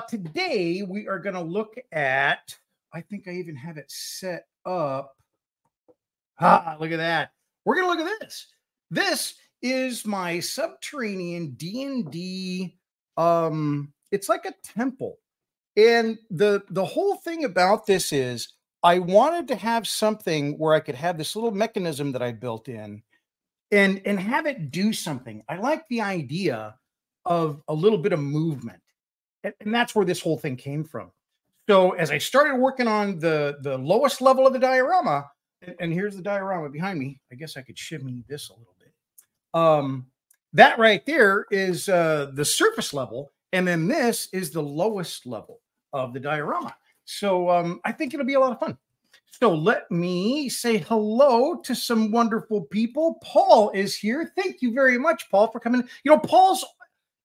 Today we are going to look at, I think I even have it set up. Look at that. We're going to look at this. This is my Subterranean D&D. It's like a temple. And the whole thing about this is I wanted to have something where I could have this little mechanism that I built in and have it do something. I like the idea of a little bit of movement. And that's where this whole thing came from. So as I started working on the lowest level of the diorama, and here's the diorama behind me. I guess I could shimmy this a little bit. That right there is the surface level. And then this is the lowest level of the diorama. So I think it'll be a lot of fun. So let me say hello to some wonderful people. Paul is here. Thank you very much, Paul, for coming. You know,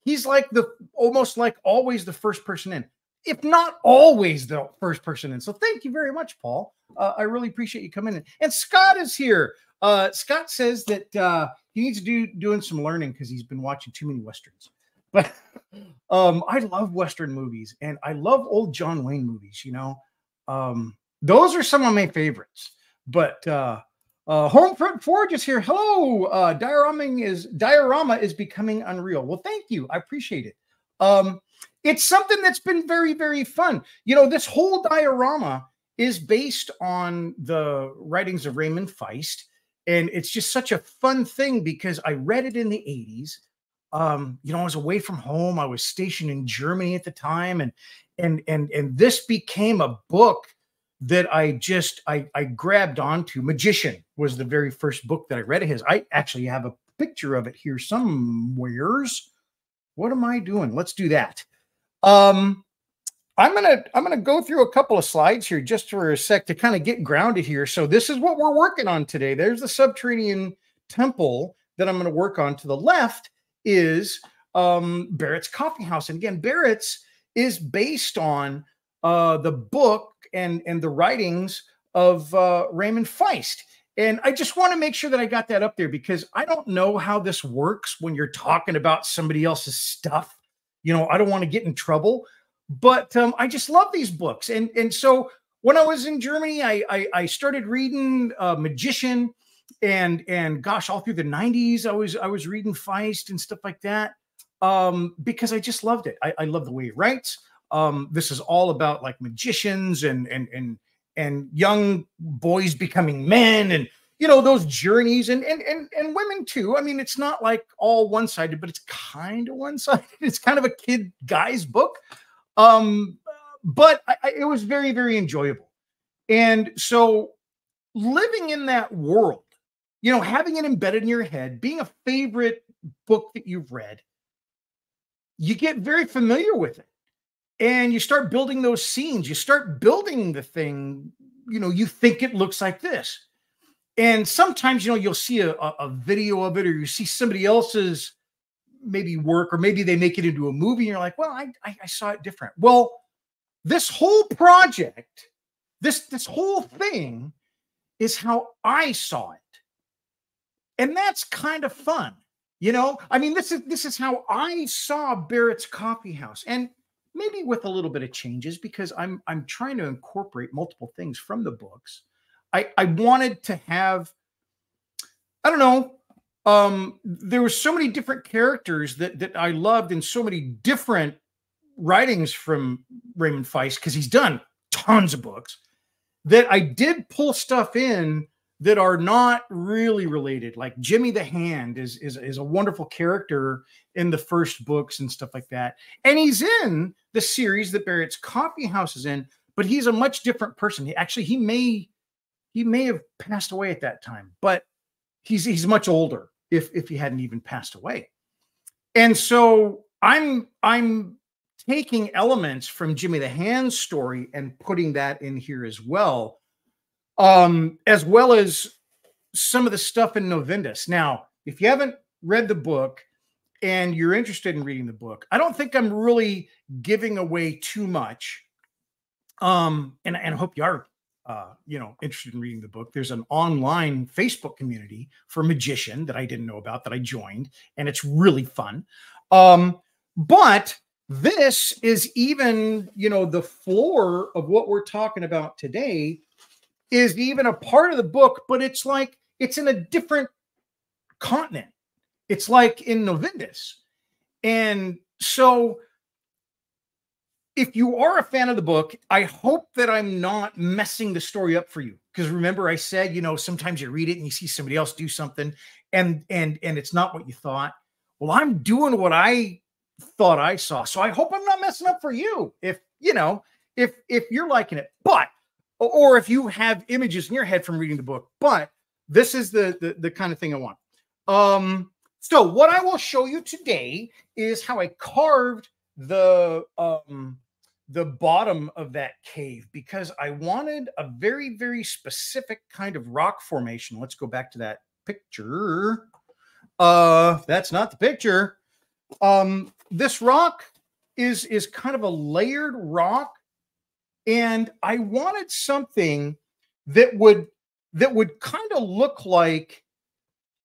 he's like almost like always the first person in, if not always the first person in. So thank you very much, Paul. I really appreciate you coming in. And Scott is here. Scott says that he needs to doing some learning because he's been watching too many Westerns. But I love Western movies, and I love old John Wayne movies, you know. Those are some of my favorites. But Homefront Forge is here. Hello. Diorama is becoming unreal. Well, thank you. I appreciate it. It's something that's been very, very fun. You know, this whole diorama is based on the writings of Raymond Feist. And it's just such a fun thing because I read it in the 80s. You know, I was away from home. I was stationed in Germany at the time. And this became a book that I grabbed onto. Magician was the very first book that I read of his. I actually have a picture of it here somewheres. What am I doing? Let's do that. I'm gonna go through a couple of slides here just for a sec to kind of get grounded here. So this is what we're working on today. There's the Subterranean temple that I'm going to work on. To the left is Barrett's Coffee House. And again, Barrett's is based on the book and the writings of Raymond Feist. And I just want to make sure that I got that up there because I don't know how this works when you're talking about somebody else's stuff. You know, I don't want to get in trouble, but I just love these books. And so when I was in Germany, I started reading Magician and gosh, all through the 90s, I was reading Feist and stuff like that because I just loved it. I love the way he writes. This is all about like magicians and young boys becoming men and, you know, those journeys and women too. I mean, it's not like all one-sided, but it's kind of one-sided. It's kind of a kid guy's book. But it was very, very enjoyable. And so living in that world, you know, having it embedded in your head, being a favorite book that you've read, you get very familiar with it. And you start building those scenes. You start building the thing, you know, you think it looks like this. And sometimes, you know, you'll see a video of it or you see somebody else's maybe work or maybe they make it into a movie and you're like, well, I saw it different. Well, this whole project, this whole thing is how I saw it. And that's kind of fun. You know, I mean, this is how I saw Barrett's Coffee House. And maybe with a little bit of changes because I'm trying to incorporate multiple things from the books. I wanted to have, I don't know, there were so many different characters that I loved and so many different writings from Raymond Feist because he's done tons of books that I did pull stuff in that are not really related. Like Jimmy the Hand is a wonderful character in the first books and stuff like that. And he's in the series that Barrett's Coffee House is in, but he's a much different person. He may have passed away at that time, but he's much older if he hadn't even passed away. And so I'm taking elements from Jimmy the Hand's story and putting that in here as well as some of the stuff in Novindus. Now, if you haven't read the book and you're interested in reading the book, I don't think I'm really giving away too much. And I hope you are, you know, interested in reading the book. There's an online Facebook community for Magician that I didn't know about that I joined, and it's really fun. But This is even, you know, the floor of what we're talking about today is even a part of the book, but it's like it's in a different continent. It's like in Novindus. And so if you are a fan of the book, I hope that I'm not messing the story up for you. Because remember, I said, you know, sometimes you read it and you see somebody else do something and it's not what you thought. Well, I'm doing what I thought I saw. So I hope I'm not messing up for you. If, you know, if you're liking it, but or if you have images in your head from reading the book, but this is the kind of thing I want. So what I will show you today is how I carved the bottom of that cave, because I wanted a very, very specific kind of rock formation. Let's go back to that picture. That's not the picture. This rock is kind of a layered rock, and I wanted something that would kind of look like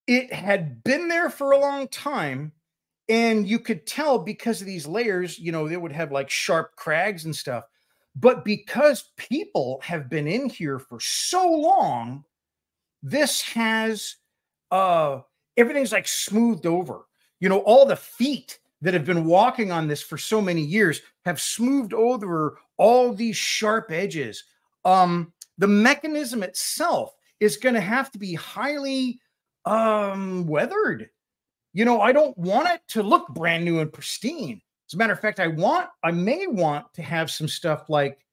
it had been there for a long time. And you could tell because of these layers, you know, they would have like sharp crags and stuff. But because people have been in here for so long, this has everything's like smoothed over. You know, all the feet that have been walking on this for so many years have smoothed over all these sharp edges. The mechanism itself is going to have to be highly weathered. You know, I don't want it to look brand new and pristine. As a matter of fact, I may want to have some stuff like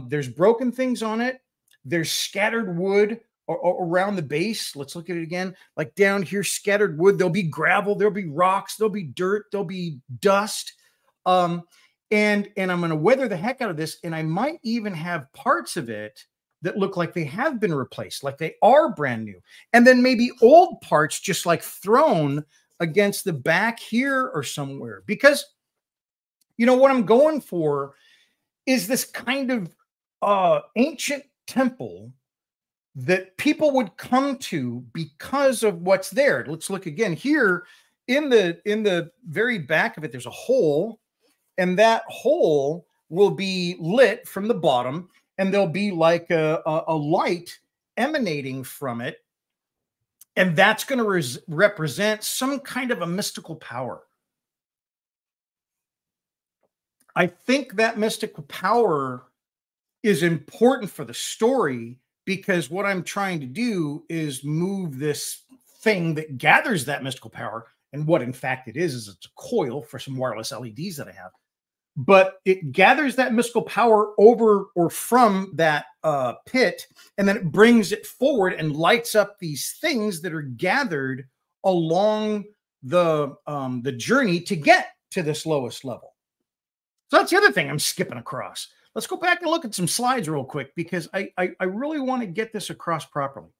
there's broken things on it. There's scattered wood or around the base. Let's look at it again. Like down here, scattered wood. There'll be gravel. There'll be rocks. There'll be dirt. There'll be dust. And I'm going to weather the heck out of this. And I might even have parts of it that look like they have been replaced, like they are brand new. And then maybe old parts just like thrown against the back here or somewhere, because you know what I'm going for is this kind of ancient temple that people would come to because of what's there. Let's look again here in the very back of it. There's a hole, and that hole will be lit from the bottom, and there'll be like a light emanating from it. And that's going to represent some kind of a mystical power. I think that mystical power is important for the story, because what I'm trying to do is move this thing that gathers that mystical power. And what in fact it is it's a coil for some wireless LEDs that I have. But it gathers that mystical power over or from that pit, and then it brings it forward and lights up these things that are gathered along the journey to get to this lowest level. So that's the other thing I'm skipping across. Let's go back and look at some slides real quick, because I really want to get this across properly.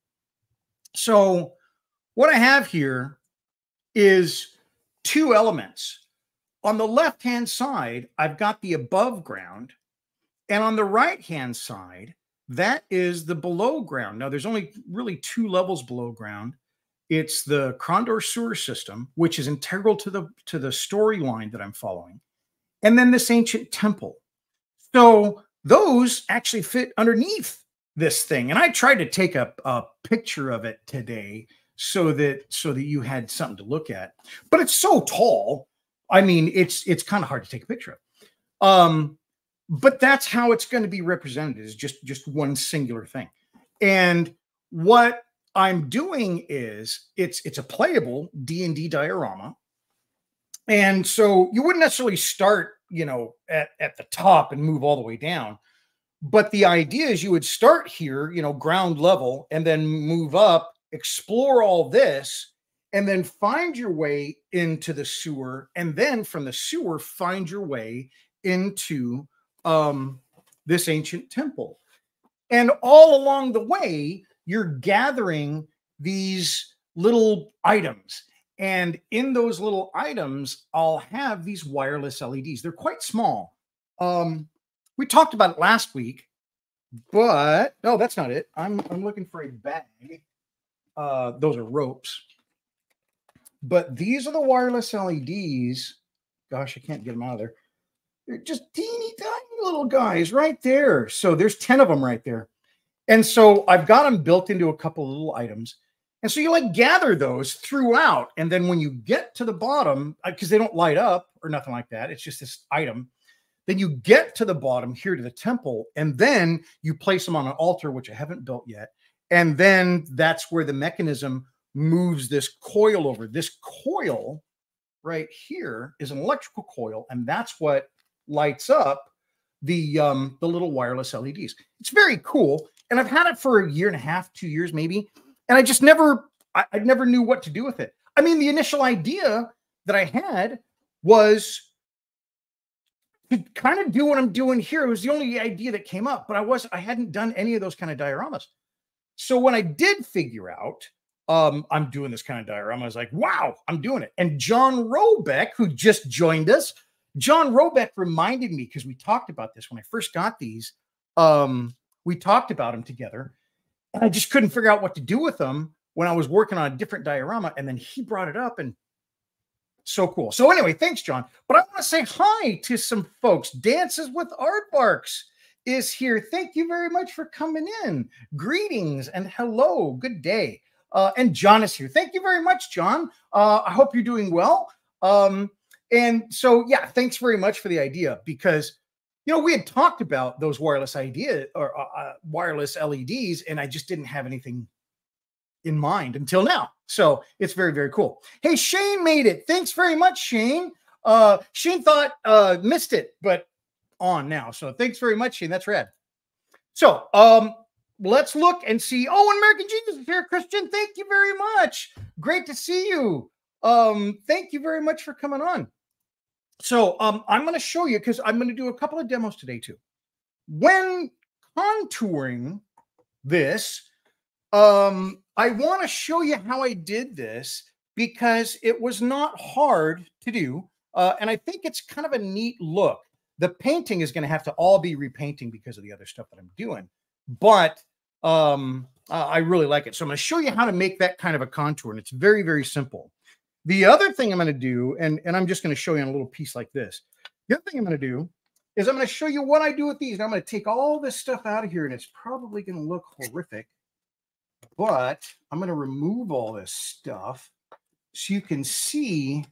So what I have here is two elements. On the left-hand side, I've got the above ground, and on the right-hand side, that is the below ground. Now, there's only really two levels below ground. It's the Krondor sewer system, which is integral to the storyline that I'm following, and then this ancient temple. So those actually fit underneath this thing, and I tried to take a picture of it today so that you had something to look at. But it's so tall. I mean, it's kind of hard to take a picture of. But that's how it's going to be represented, is just one singular thing. And what I'm doing is it's a playable D&D diorama. And so you wouldn't necessarily start, you know, at the top and move all the way down. But the idea is you would start here, you know, ground level, and then move up, explore all this, and then find your way into the sewer, and then from the sewer, find your way into this ancient temple. And all along the way, you're gathering these little items. And in those little items, I'll have these wireless LEDs. They're quite small. We talked about it last week, but no, that's not it. I'm looking for a bag. Those are ropes. But these are the wireless LEDs. Gosh, I can't get them out of there. They're just teeny tiny little guys right there. So there's 10 of them right there. And so I've got them built into a couple of little items. And so you like gather those throughout. And then when you get to the bottom, because they don't light up or nothing like that, it's just this item. Then you get to the bottom here to the temple, and then you place them on an altar, which I haven't built yet. And then that's where the mechanism moves this coil over. This coil right here is an electrical coil, and that's what lights up the little wireless LEDs. It's very cool. And I've had it for a year and a half, 2 years maybe. And I just never knew what to do with it. I mean, the initial idea that I had was to kind of do what I'm doing here. It was the only idea that came up, but I hadn't done any of those kind of dioramas. So when I did figure out I'm doing this kind of diorama, I was like, wow, I'm doing it. And John Robeck, who just joined us, John Robeck reminded me, because we talked about this when I first got these. We talked about them together. And I just couldn't figure out what to do with them when I was working on a different diorama. And then he brought it up, and so cool. So anyway, thanks, John. But I want to say hi to some folks. Dances with Aardvarks is here. Thank you very much for coming in. Greetings and hello. Good day. And John is here. Thank you very much, John. I hope you're doing well. And so, yeah, thanks very much for the idea, because we had talked about those wireless wireless LEDs, and I just didn't have anything in mind until now. So it's very, very cool. Hey, Shane made it. Thanks very much, Shane. Shane thought missed it, but on now. So thanks very much, Shane. That's rad. So let's look and see. Oh, and American Genius is here, Christian. Thank you very much. Great to see you. Thank you very much for coming on. So I'm going to show you, because I'm going to do a couple of demos today too. When contouring this, I want to show you how I did this, because it was not hard to do. And I think it's kind of a neat look. The painting is going to have to all be repainting because of the other stuff that I'm doing. But I really like it. So I'm going to show you how to make that kind of a contour. And it's very, very simple. The other thing I'm going to do, and I'm just going to show you on a little piece like this. The other thing I'm going to do is I'm going to show you what I do with these. And I'm going to take all this stuff out of here, and it's probably going to look horrific. But I'm going to remove all this stuff so you can see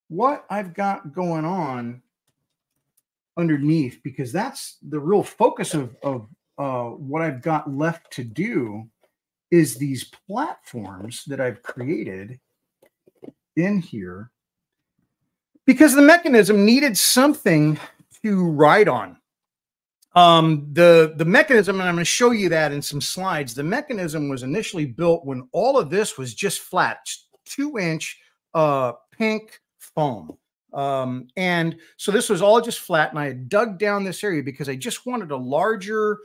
what I've got going on underneath, because that's the real focus of what I've got left to do is these platforms that I've created in here, because the mechanism needed something to ride on. The mechanism, and I'm going to show you that in some slides, the mechanism was initially built when all of this was just flat, 2-inch pink foam. And so this was all just flat, and I had dug down this area because I just wanted a larger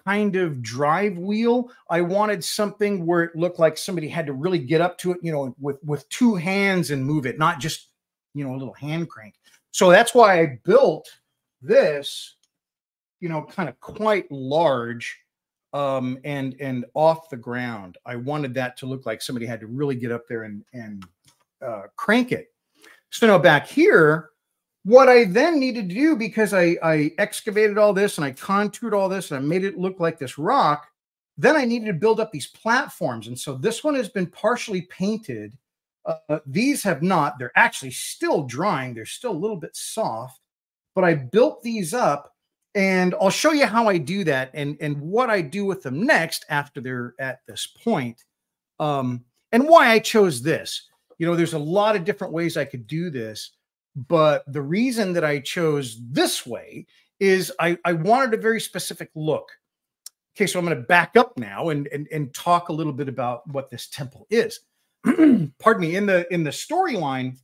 kind of drive wheel. I wanted something where it looked like somebody had to really get up to it, with 2 hands and move it, not just, a little hand crank. So that's why I built this, kind of quite large, and off the ground. I wanted that to look like somebody had to really get up there and crank it. So now back here, what I then needed to do, because I excavated all this and I contoured all this and I made it look like this rock, then I needed to build up these platforms. And so this one has been partially painted. These have not. They're actually still drying. They're still a little bit soft. But I built these up, and I'll show you how I do that and what I do with them next after they're at this point, and why I chose this. There's a lot of different ways I could do this. But the reason that I chose this way is I wanted a very specific look. Okay, so I'm going to back up now and talk a little bit about what this temple is. Pardon me. In the storyline,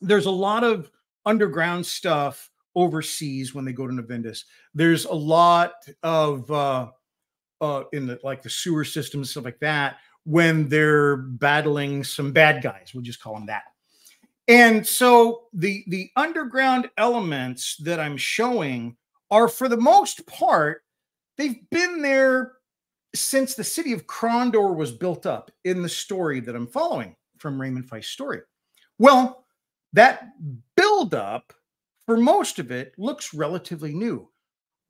there's a lot of underground stuff overseas when they go to Navindus. There's a lot of in the sewer system, stuff like that, when they're battling some bad guys. We'll just call them that. And so the underground elements that I'm showing are, for the most part, they've been there since the city of Krondor was built up in the story that I'm following from Raymond Feist's story. Well, that buildup for most of it, looks relatively new.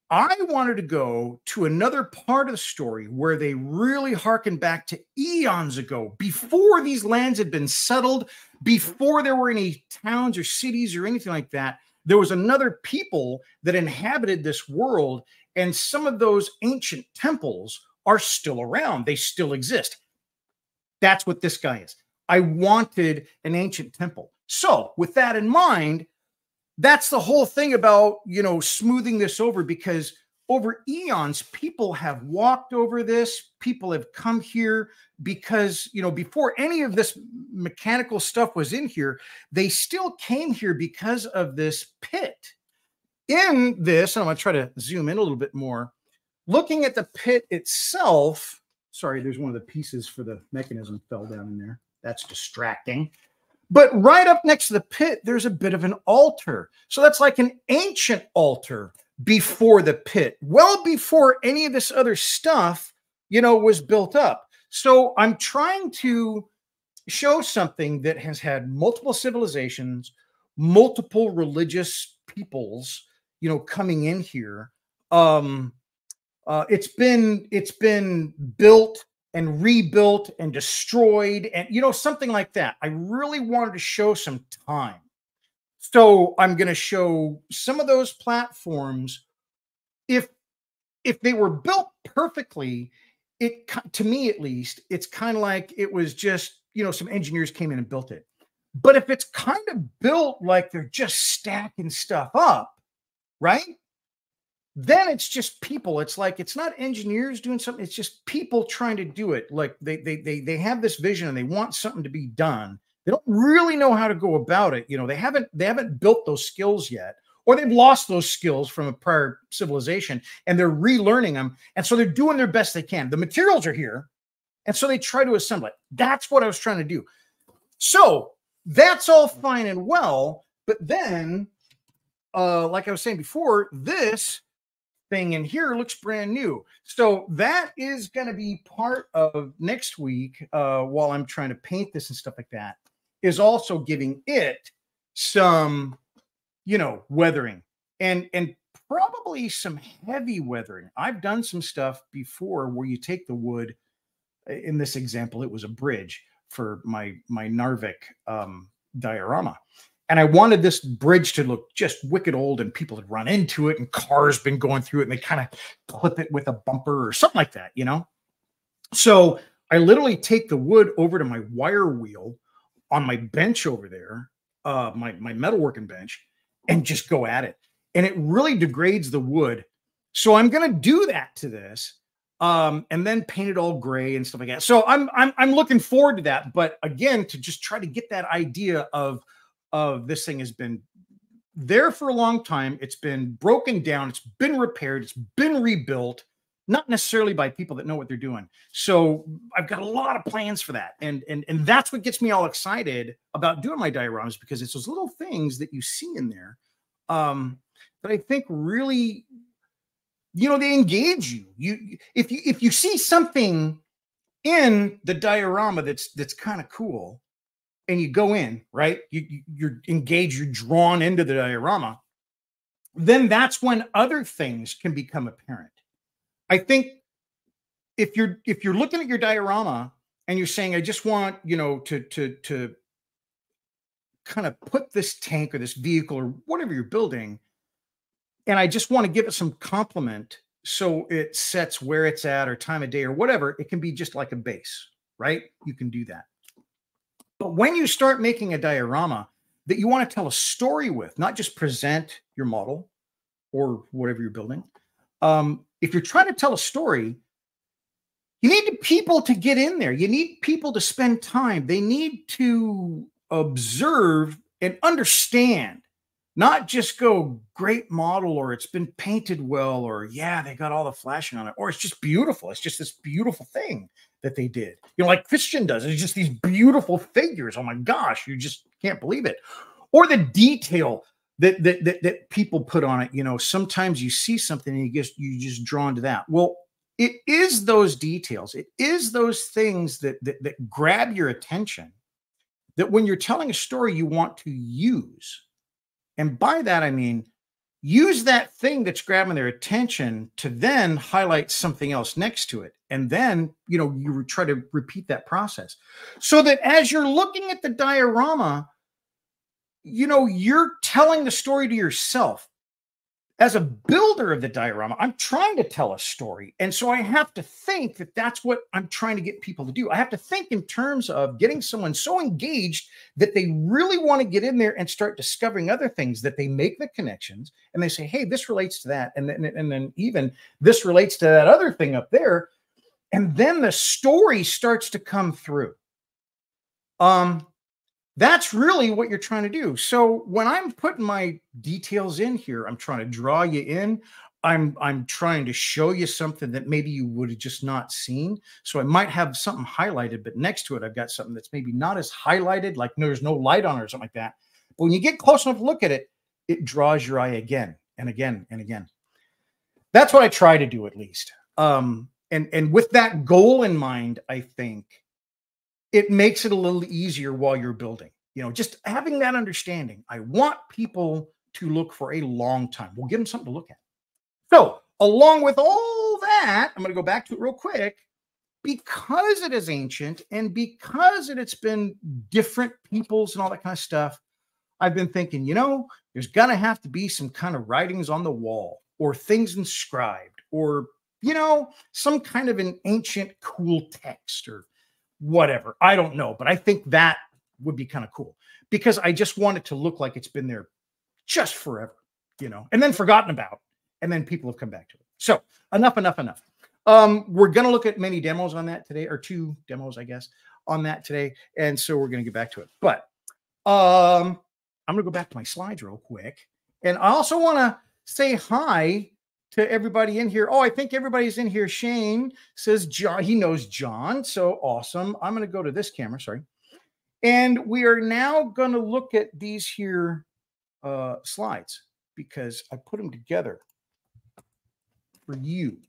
I wanted to go to another part of the story where they really harken back to eons ago, before these lands had been settled, before there were any towns or cities or anything like that. There was another people that inhabited this world, and some of those ancient temples are still around. They still exist. That's what this guy is. I wanted an ancient temple. So with that in mind, that's the whole thing about, you know, smoothing this over, because over eons, people have walked over this. People have come here because, you know, before any of this mechanical stuff was in here, they still came here because of this pit. In this, and I'm going to try to zoom in a little bit more, looking at the pit itself. Sorry, there's one of the pieces for the mechanism fell down in there. That's distracting. But right up next to the pit, there's a bit of an altar. So that's like an ancient altar before the pit, well before any of this other stuff, you know, was built up. So I'm trying to show something that has had multiple civilizations, multiple religious peoples, you know, coming in here. It's been built and rebuilt and destroyed, and, you know, something like that. I really wanted to show some time. So I'm going to show some of those platforms. If they were built perfectly, to me at least, it's kind of like it was just, you know, some engineers came in and built it. But if it's kind of built like they're just stacking stuff up, right? Then it's just people. It's like, it's not engineers doing something. It's just people trying to do it. Like they have this vision and they want something to be done. They don't really know how to go about it. You know, they haven't built those skills yet, or they've lost those skills from a prior civilization and they're relearning them. And so they're doing their best they can. The materials are here. And so they try to assemble it. That's what I was trying to do. So that's all fine and well. But then, like I was saying before, this thing in here looks brand new. So that is going to be part of next week, while I'm trying to paint this and stuff like that, is also giving it some, you know, weathering and probably some heavy weathering. I've done some stuff before where you take the wood. In this example, it was a bridge for my Narvik diorama. And I wanted this bridge to look just wicked old, and people had run into it and cars been going through it, and they kind of clip it with a bumper or something like that, you know? So I literally take the wood over to my wire wheel on my bench over there, my metalworking bench, and just go at it. And it really degrades the wood. So I'm going to do that to this, and then paint it all gray and stuff like that. So I'm looking forward to that. But again, to just try to get that idea of this thing has been there for a long time. It's been broken down. It's been repaired. It's been rebuilt, not necessarily by people that know what they're doing. So I've got a lot of plans for that. And that's what gets me all excited about doing my dioramas, because it's those little things that you see in there that I think really, you know, they engage you. If you see something in the diorama that's kind of cool, and you go in, right? You're engaged, you're drawn into the diorama, then that's when other things can become apparent. I think if you're looking at your diorama and you're saying, I just want, you know, to kind of put this tank or this vehicle or whatever you're building, and I just want to give it some compliment so it sets where it's at or time of day or whatever, it can be just like a base, right? You can do that. But when you start making a diorama that you want to tell a story with, not just present your model or whatever you're building, if you're trying to tell a story, you need people to get in there. You need people to spend time. They need to observe and understand, not just go, great model, or it's been painted well, or yeah, they got all the flashing on it, or it's just beautiful. It's just this beautiful thing that they did, you know, like Christian does. It's just these beautiful figures. Oh my gosh, you just can't believe it. Or the detail that people put on it. You know, sometimes you see something and you just drawn to that. Well, it is those details. It is those things that grab your attention, that when you're telling a story, you want to use. And by that, I mean, use that thing that's grabbing their attention to then highlight something else next to it. And then, you try to repeat that process so that as you're looking at the diorama, you're telling the story to yourself. As a builder of the diorama, I'm trying to tell a story. And so I have to think that that's what I'm trying to get people to do. I have to think in terms of getting someone so engaged that they really want to get in there and start discovering other things, that they make the connections and they say, hey, this relates to that. And then even this relates to that other thing up there. And then the story starts to come through. That's really what you're trying to do. So when I'm putting my details in here, I'm trying to draw you in. I'm trying to show you something that maybe you would have just not seen. So I might have something highlighted, but next to it, I've got something that's maybe not as highlighted, like there's no light on it or something like that. But when you get close enough to look at it, it draws your eye again and again and again. That's what I try to do, at least. And with that goal in mind, I think it makes it a little easier while you're building, just having that understanding. I want people to look for a long time. We'll give them something to look at. So along with all that, I'm going to go back to it real quick, because it is ancient and because it's been different peoples and all that kind of stuff. I've been thinking, there's going to have to be some kind of writings on the wall or things inscribed or, some kind of an ancient cool text or whatever. I don't know, but I think that would be kind of cool because I just want it to look like it's been there just forever, and then forgotten about, and then people have come back to it. So enough. We're going to look at many demos on that today, or 2 demos, I guess, on that today. And so we're going to get back to it, but I'm going to go back to my slides real quick. And I also want to say hi to everybody in here. Oh, I think everybody's in here. Shane says John, he knows John. So awesome. I'm going to go to this camera. Sorry. And we are now going to look at these here slides because I put them together for you.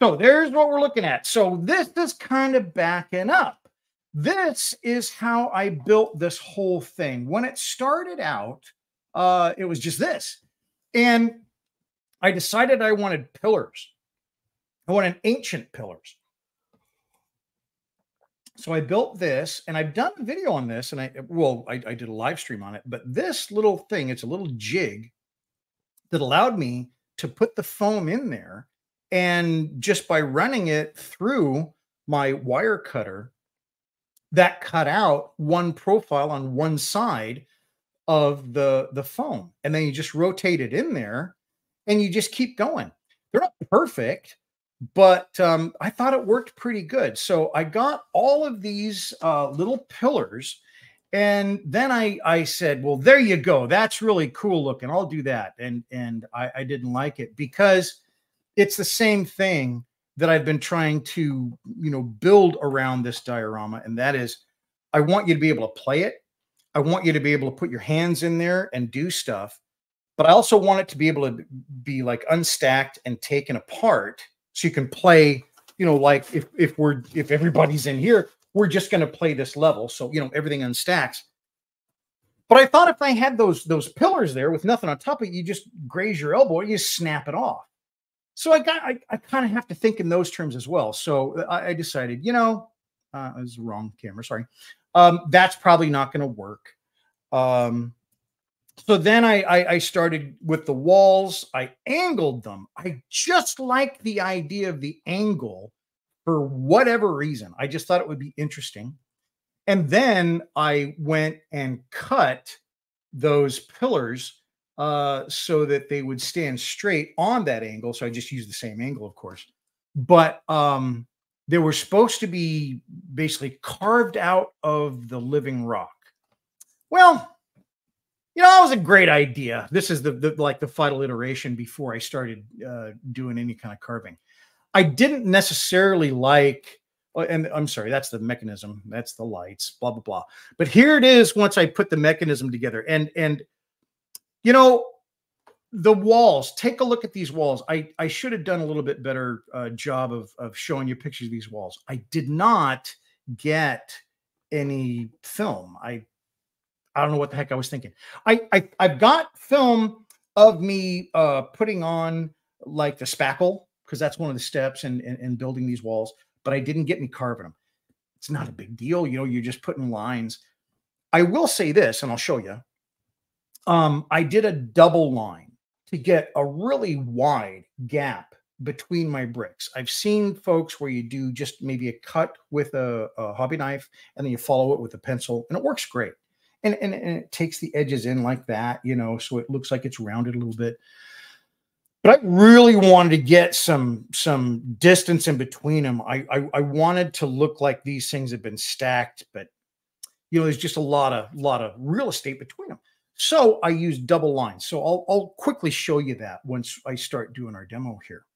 So there's what we're looking at. So this is kind of backing up. This is how I built this whole thing. When it started out, it was just this. And I decided I wanted pillars. I wanted ancient pillars. So I built this, and I've done a video on this, and I did a live stream on it, but this little thing, it's a little jig that allowed me to put the foam in there, and just by running it through my wire cutter, that cut out one profile on one side of the foam, and then you just rotate it in there, and you just keep going. They're not perfect, but I thought it worked pretty good. So I got all of these little pillars, and then I said, well, there you go. That's really cool looking. I'll do that. And I didn't like it because it's the same thing that I've been trying to, build around this diorama. And that is, I want you to be able to play it. I want you to be able to put your hands in there and do stuff. But I also want it to be able to be like unstacked and taken apart so you can play, like if everybody's in here, we're just going to play this level. So, everything unstacks. But I thought if I had those pillars there with nothing on top of it, you just graze your elbow and you snap it off. So I kind of have to think in those terms as well. So I decided, it was the wrong camera. Sorry. That's probably not going to work. So then I started with the walls. I angled them. I just liked the idea of the angle for whatever reason. I just thought it would be interesting. And then I went and cut those pillars so that they would stand straight on that angle. So I just used the same angle, of course. But they were supposed to be basically carved out of the living rock. Well, that was a great idea. This is the final iteration before I started doing any kind of carving. I didn't necessarily like, and I'm sorry, that's the mechanism. That's the lights, blah, blah, blah. But here it is once I put the mechanism together. And the walls, take a look at these walls. I should have done a little bit better job of showing you pictures of these walls. I did not get any film. I don't know what the heck I was thinking. I've got film of me putting on like the spackle, because that's one of the steps in building these walls, but I didn't get me carving them. It's not a big deal. You know, you're just putting lines. I will say this, and I'll show you. I did a double line to get a really wide gap between my bricks. I've seen folks where you do just maybe a cut with a hobby knife and then you follow it with a pencil, and it works great. And it takes the edges in like that, you know, so it looks like it's rounded a little bit. But I really wanted to get some distance in between them. I wanted to look like these things have been stacked, but you know, there's just a lot of real estate between them. So I use double lines. So I'll quickly show you that once I start doing our demo here.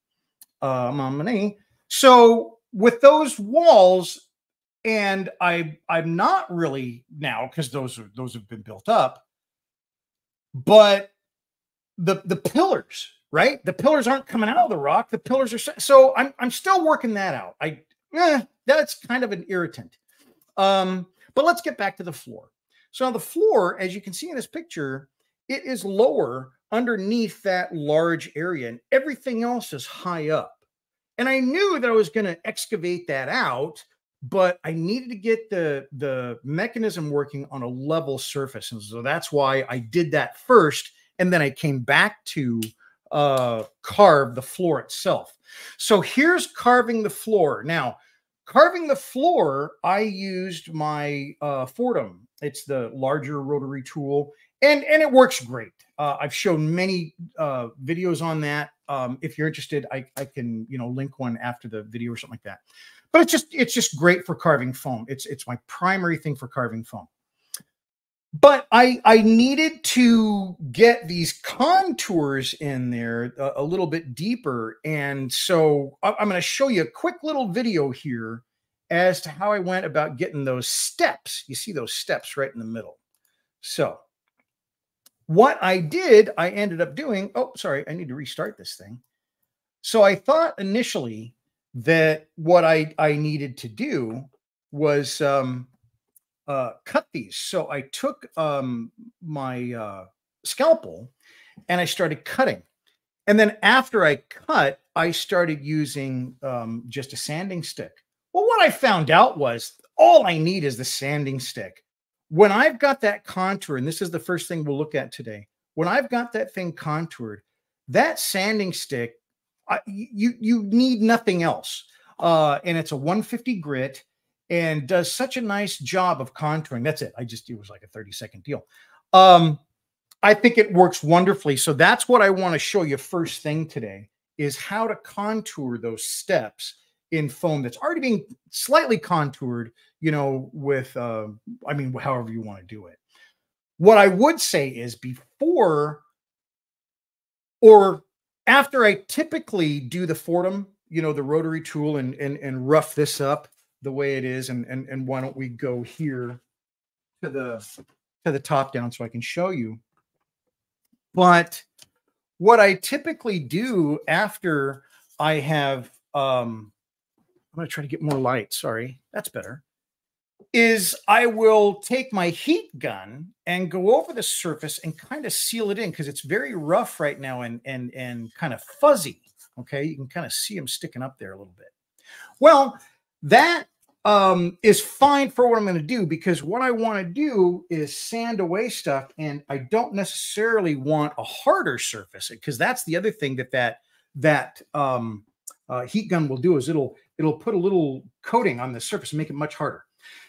So with those walls, and I'm not really now, because those have been built up, but the pillars, right? The pillars aren't coming out of the rock. The pillars are so I'm still working that out. That's kind of an irritant. But let's get back to the floor. So the floor, as you can see in this picture, it is lower underneath that large area, and everything else is high up. And I knew that I was going to excavate that out, but I needed to get the mechanism working on a level surface. And so that's why I did that first. And then I came back to carve the floor itself. So here's carving the floor. Now, carving the floor, I used my Fortum. It's the larger rotary tool, and it works great. I've shown many videos on that. If you're interested, I can link one after the video or something like that. But it's just great for carving foam. It's my primary thing for carving foam. But I needed to get these contours in there a little bit deeper. And so I'm going to show you a quick little video here as to how I went about getting those steps. You see those steps right in the middle. So what I did, I ended up doing, oh, sorry, I need to restart this thing. So I thought initially that what I needed to do was cut these. So I took my scalpel and I started cutting. And then after I cut, I started using just a sanding stick. Well, what I found out was all I need is the sanding stick. When I've got that contour, and this is the first thing we'll look at today, when I've got that thing contoured, that sanding stick, you need nothing else. And it's a 150 grit and does such a nice job of contouring. That's it. It was like a 30-second deal. I think it works wonderfully. So that's what I want to show you first thing today, is how to contour those steps in foam that's already being slightly contoured, with, however you want to do it. What I would say is before or after I typically do the Fortum, the rotary tool and rough this up the way it is. And why don't we go here to the top down so I can show you. But what I typically do after I have, I'm going to try to get more light. Sorry, that's better. Is I will take my heat gun and go over the surface and kind of seal it in, because it's very rough right now and kind of fuzzy. Okay, you can kind of see them sticking up there a little bit. Well, that is fine for what I'm going to do, because what I want to do is sand away stuff, and I don't necessarily want a harder surface, because that's the other thing that heat gun will do, is it'll put a little coating on the surface and make it much harder.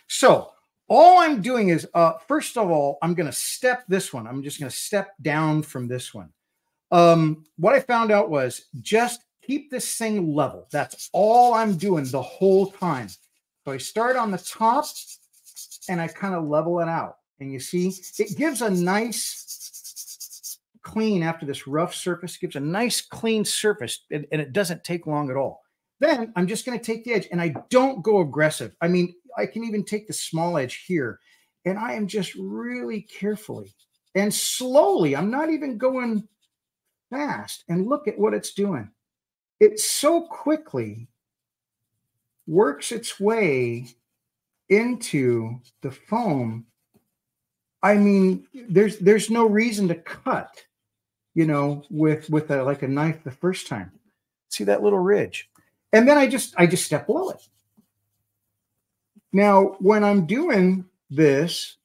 So all I'm doing is, first of all, I'm going to step this one. I'm just going to step down from this one. What I found out was just keep this thing level. That's all I'm doing the whole time. So I start on the top and I kind of level it out. And you see, it gives a nice clean, after this rough surface, gives a nice clean surface, and it doesn't take long at all. Then I'm just going to take the edge, and I don't go aggressive. I mean, I can even take the small edge here, and I am just really carefully and slowly. I'm not even going fast. And look at what it's doing. It so quickly works its way into the foam. I mean, there's no reason to cut, you know, with like a knife the first time. See that little ridge? And then I just step below it. Now, when I'm doing this,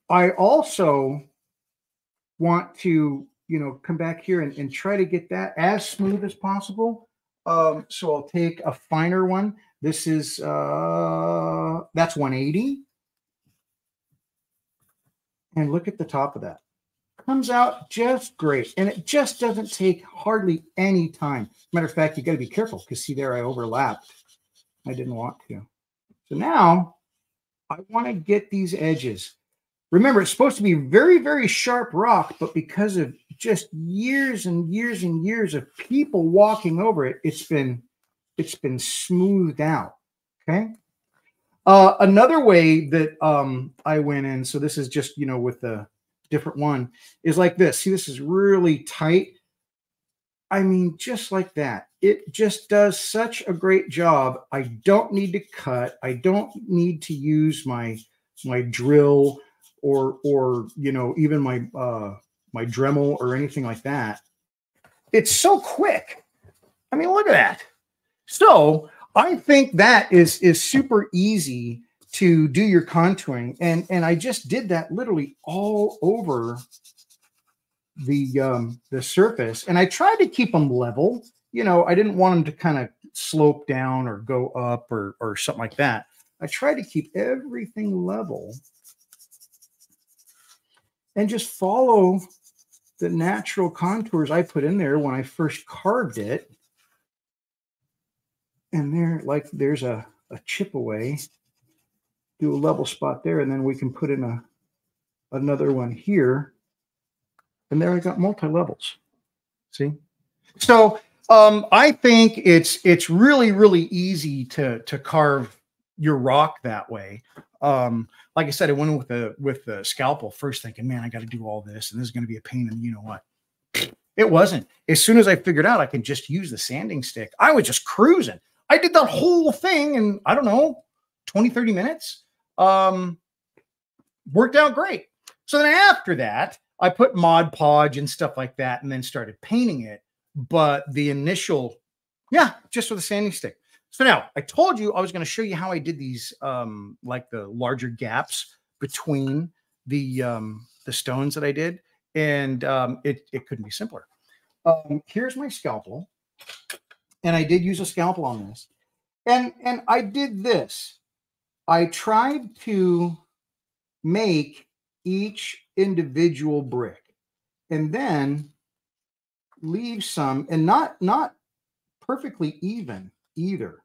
I also want to, you know, come back here and try to get that as smooth as possible. So I'll take a finer one. This is that's 180. And look at the top of that. Comes out just great. And it just doesn't take hardly any time. Matter of fact, you got to be careful because see there, I overlapped. I didn't want to. So now I want to get these edges. Remember, it's supposed to be very, very sharp rock, but because of just years and years and years of people walking over it, it's been smoothed out. Okay. Another way that I went in, so this is just, you know, with the different one, is like this. See, this is really tight. I mean, just like that. It just does such a great job. I don't need to cut. I don't need to use my drill or you know, even my my Dremel or anything like that. It's so quick. I mean, look at that. So I think that is super easy to do your contouring, and I just did that literally all over the surface, and I tried to keep them level. You know, I didn't want them to kind of slope down or go up or something like that. I tried to keep everything level and just follow the natural contours I put in there when I first carved it. And there, like, there's a chip away. Do a level spot there, and then we can put in another one here. And there I got multi-levels. See? So I think it's really, really easy to carve your rock that way. Like I said, I went with the scalpel first thinking, man, I got to do all this, and this is going to be a pain, and you know what? It wasn't. As soon as I figured out I could just use the sanding stick, I was just cruising. I did the whole thing in, I don't know, 20, 30 minutes. Worked out great. So then after that, I put Mod Podge and stuff like that and then started painting it. But the initial, yeah, just with a sanding stick. So now I told you I was going to show you how I did these, like the larger gaps between the stones that I did. And it couldn't be simpler. Here's my scalpel. And I did use a scalpel on this. And I did this. I tried to make each individual brick and then leave some, and not perfectly even either.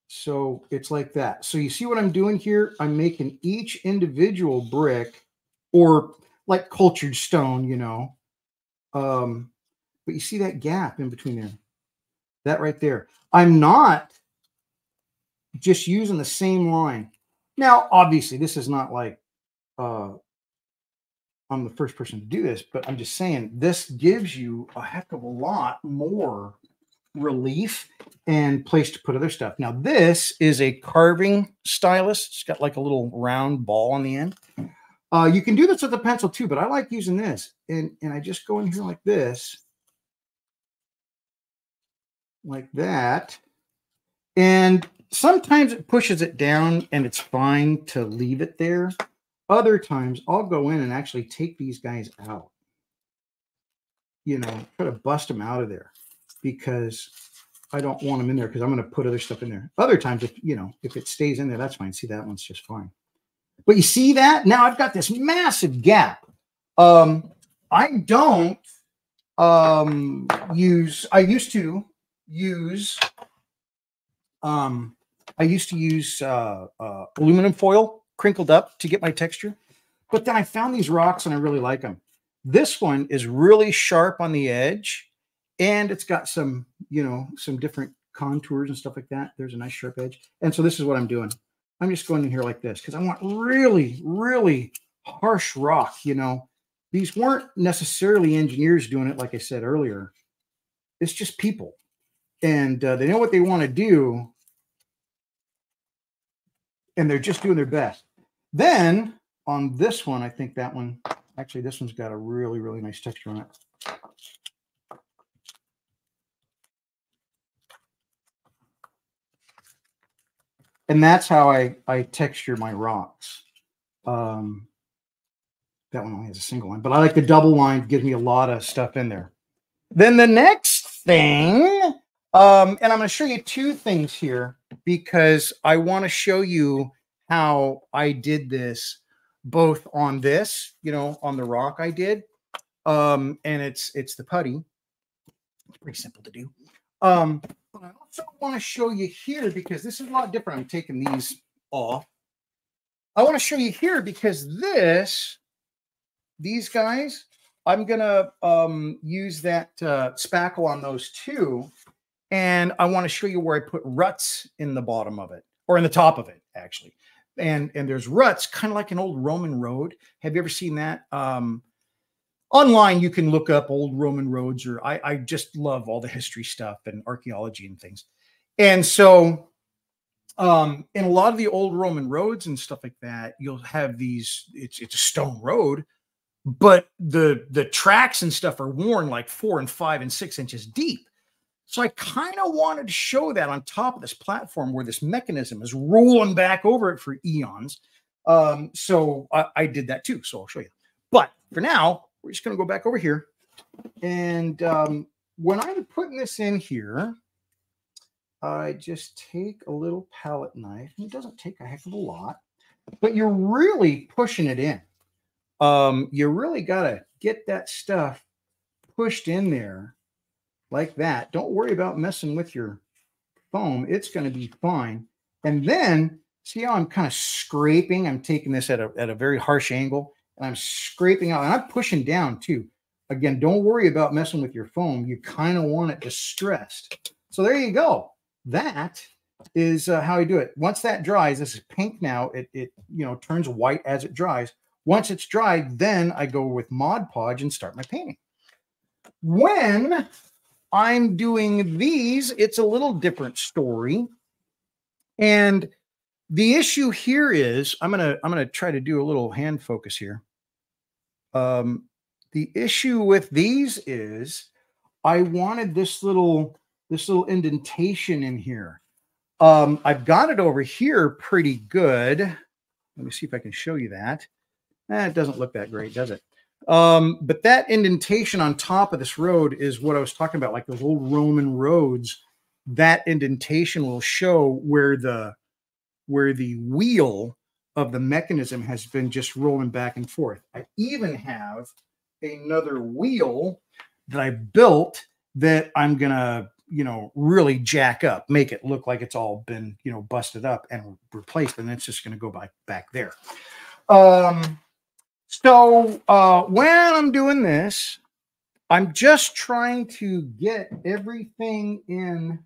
So it's like that. So you see what I'm doing here? I'm making each individual brick, or like cultured stone, you know. But you see that gap in between there? That right there. I'm not just using the same line. Now, obviously, this is not like I'm the first person to do this, but I'm just saying this gives you a heck of a lot more relief and place to put other stuff. Now, this is a carving stylus. It's got like a little round ball on the end. You can do this with a pencil too, but I like using this. And I just go in here like this. Like that. And sometimes it pushes it down and it's fine to leave it there. Other times I'll go in and actually take these guys out. You know, try to bust them out of there because I don't want them in there because I'm going to put other stuff in there. Other times, if you know, if it stays in there, that's fine. See, that one's just fine. But you see that? Now I've got this massive gap. I don't use, I used to use aluminum foil crinkled up to get my texture, but then I found these rocks and I really like them. This one is really sharp on the edge, and it's got some, you know, some different contours and stuff like that. There's a nice sharp edge. And so this is what I'm doing. I'm just going in here like this because I want really, really harsh rock. You know, these weren't necessarily engineers doing it. Like I said earlier, it's just people. And they know what they want to do. and they're just doing their best. Then on this one, I think that one, actually, this one's got a really, really nice texture on it. And that's how I texture my rocks. That one only has a single line, but I like the double line. It gives me a lot of stuff in there. Then the next thing, and I'm going to show you two things here because I want to show you how I did this both on this, you know, on the rock I did, and it's the putty. It's pretty simple to do. But I also want to show you here because this is a lot different. I'm taking these off. I want to show you here because these guys, I'm going to use that spackle on those too. And I want to show you where I put ruts in the bottom of it, or in the top of it, actually. And there's ruts, kind of like an old Roman road. Have you ever seen that? Online, you can look up old Roman roads, or I just love all the history stuff and archaeology and things. And so in a lot of the old Roman roads and stuff like that, you'll have these, it's a stone road, but the tracks and stuff are worn like 4 and 5 and 6 inches deep. So I kind of wanted to show that on top of this platform where this mechanism is rolling back over it for eons. So I did that too. So I'll show you. But for now, we're just going to go back over here. And when I'm putting this in here, I just take a little palette knife. It doesn't take a heck of a lot, but you're really pushing it in. You really got to get that stuff pushed in there like that. Don't worry about messing with your foam. It's going to be fine. And then see how I'm kind of scraping. I'm taking this at a very harsh angle, and I'm scraping out, and I'm pushing down too. Again, don't worry about messing with your foam. You kind of want it distressed. So there you go. That is how you do it. Once that dries, this is pink now. It turns white as it dries. Once it's dried, then I go with Mod Podge and start my painting. When I'm doing these, it's a little different story. And the issue here is, I'm gonna try to do a little hand focus here. The issue with these is I wanted this little indentation in here. I've got it over here pretty good. Let me see if I can show you that. It doesn't look that great, does it? But that indentation on top of this road is what I was talking about, like those old Roman roads. That indentation will show where the wheel of the mechanism has been just rolling back and forth. I even have another wheel that I built that I'm gonna, really jack up, make it look like it's all been, busted up and replaced, and it's just gonna go back there. So when I'm doing this, I'm just trying to get everything in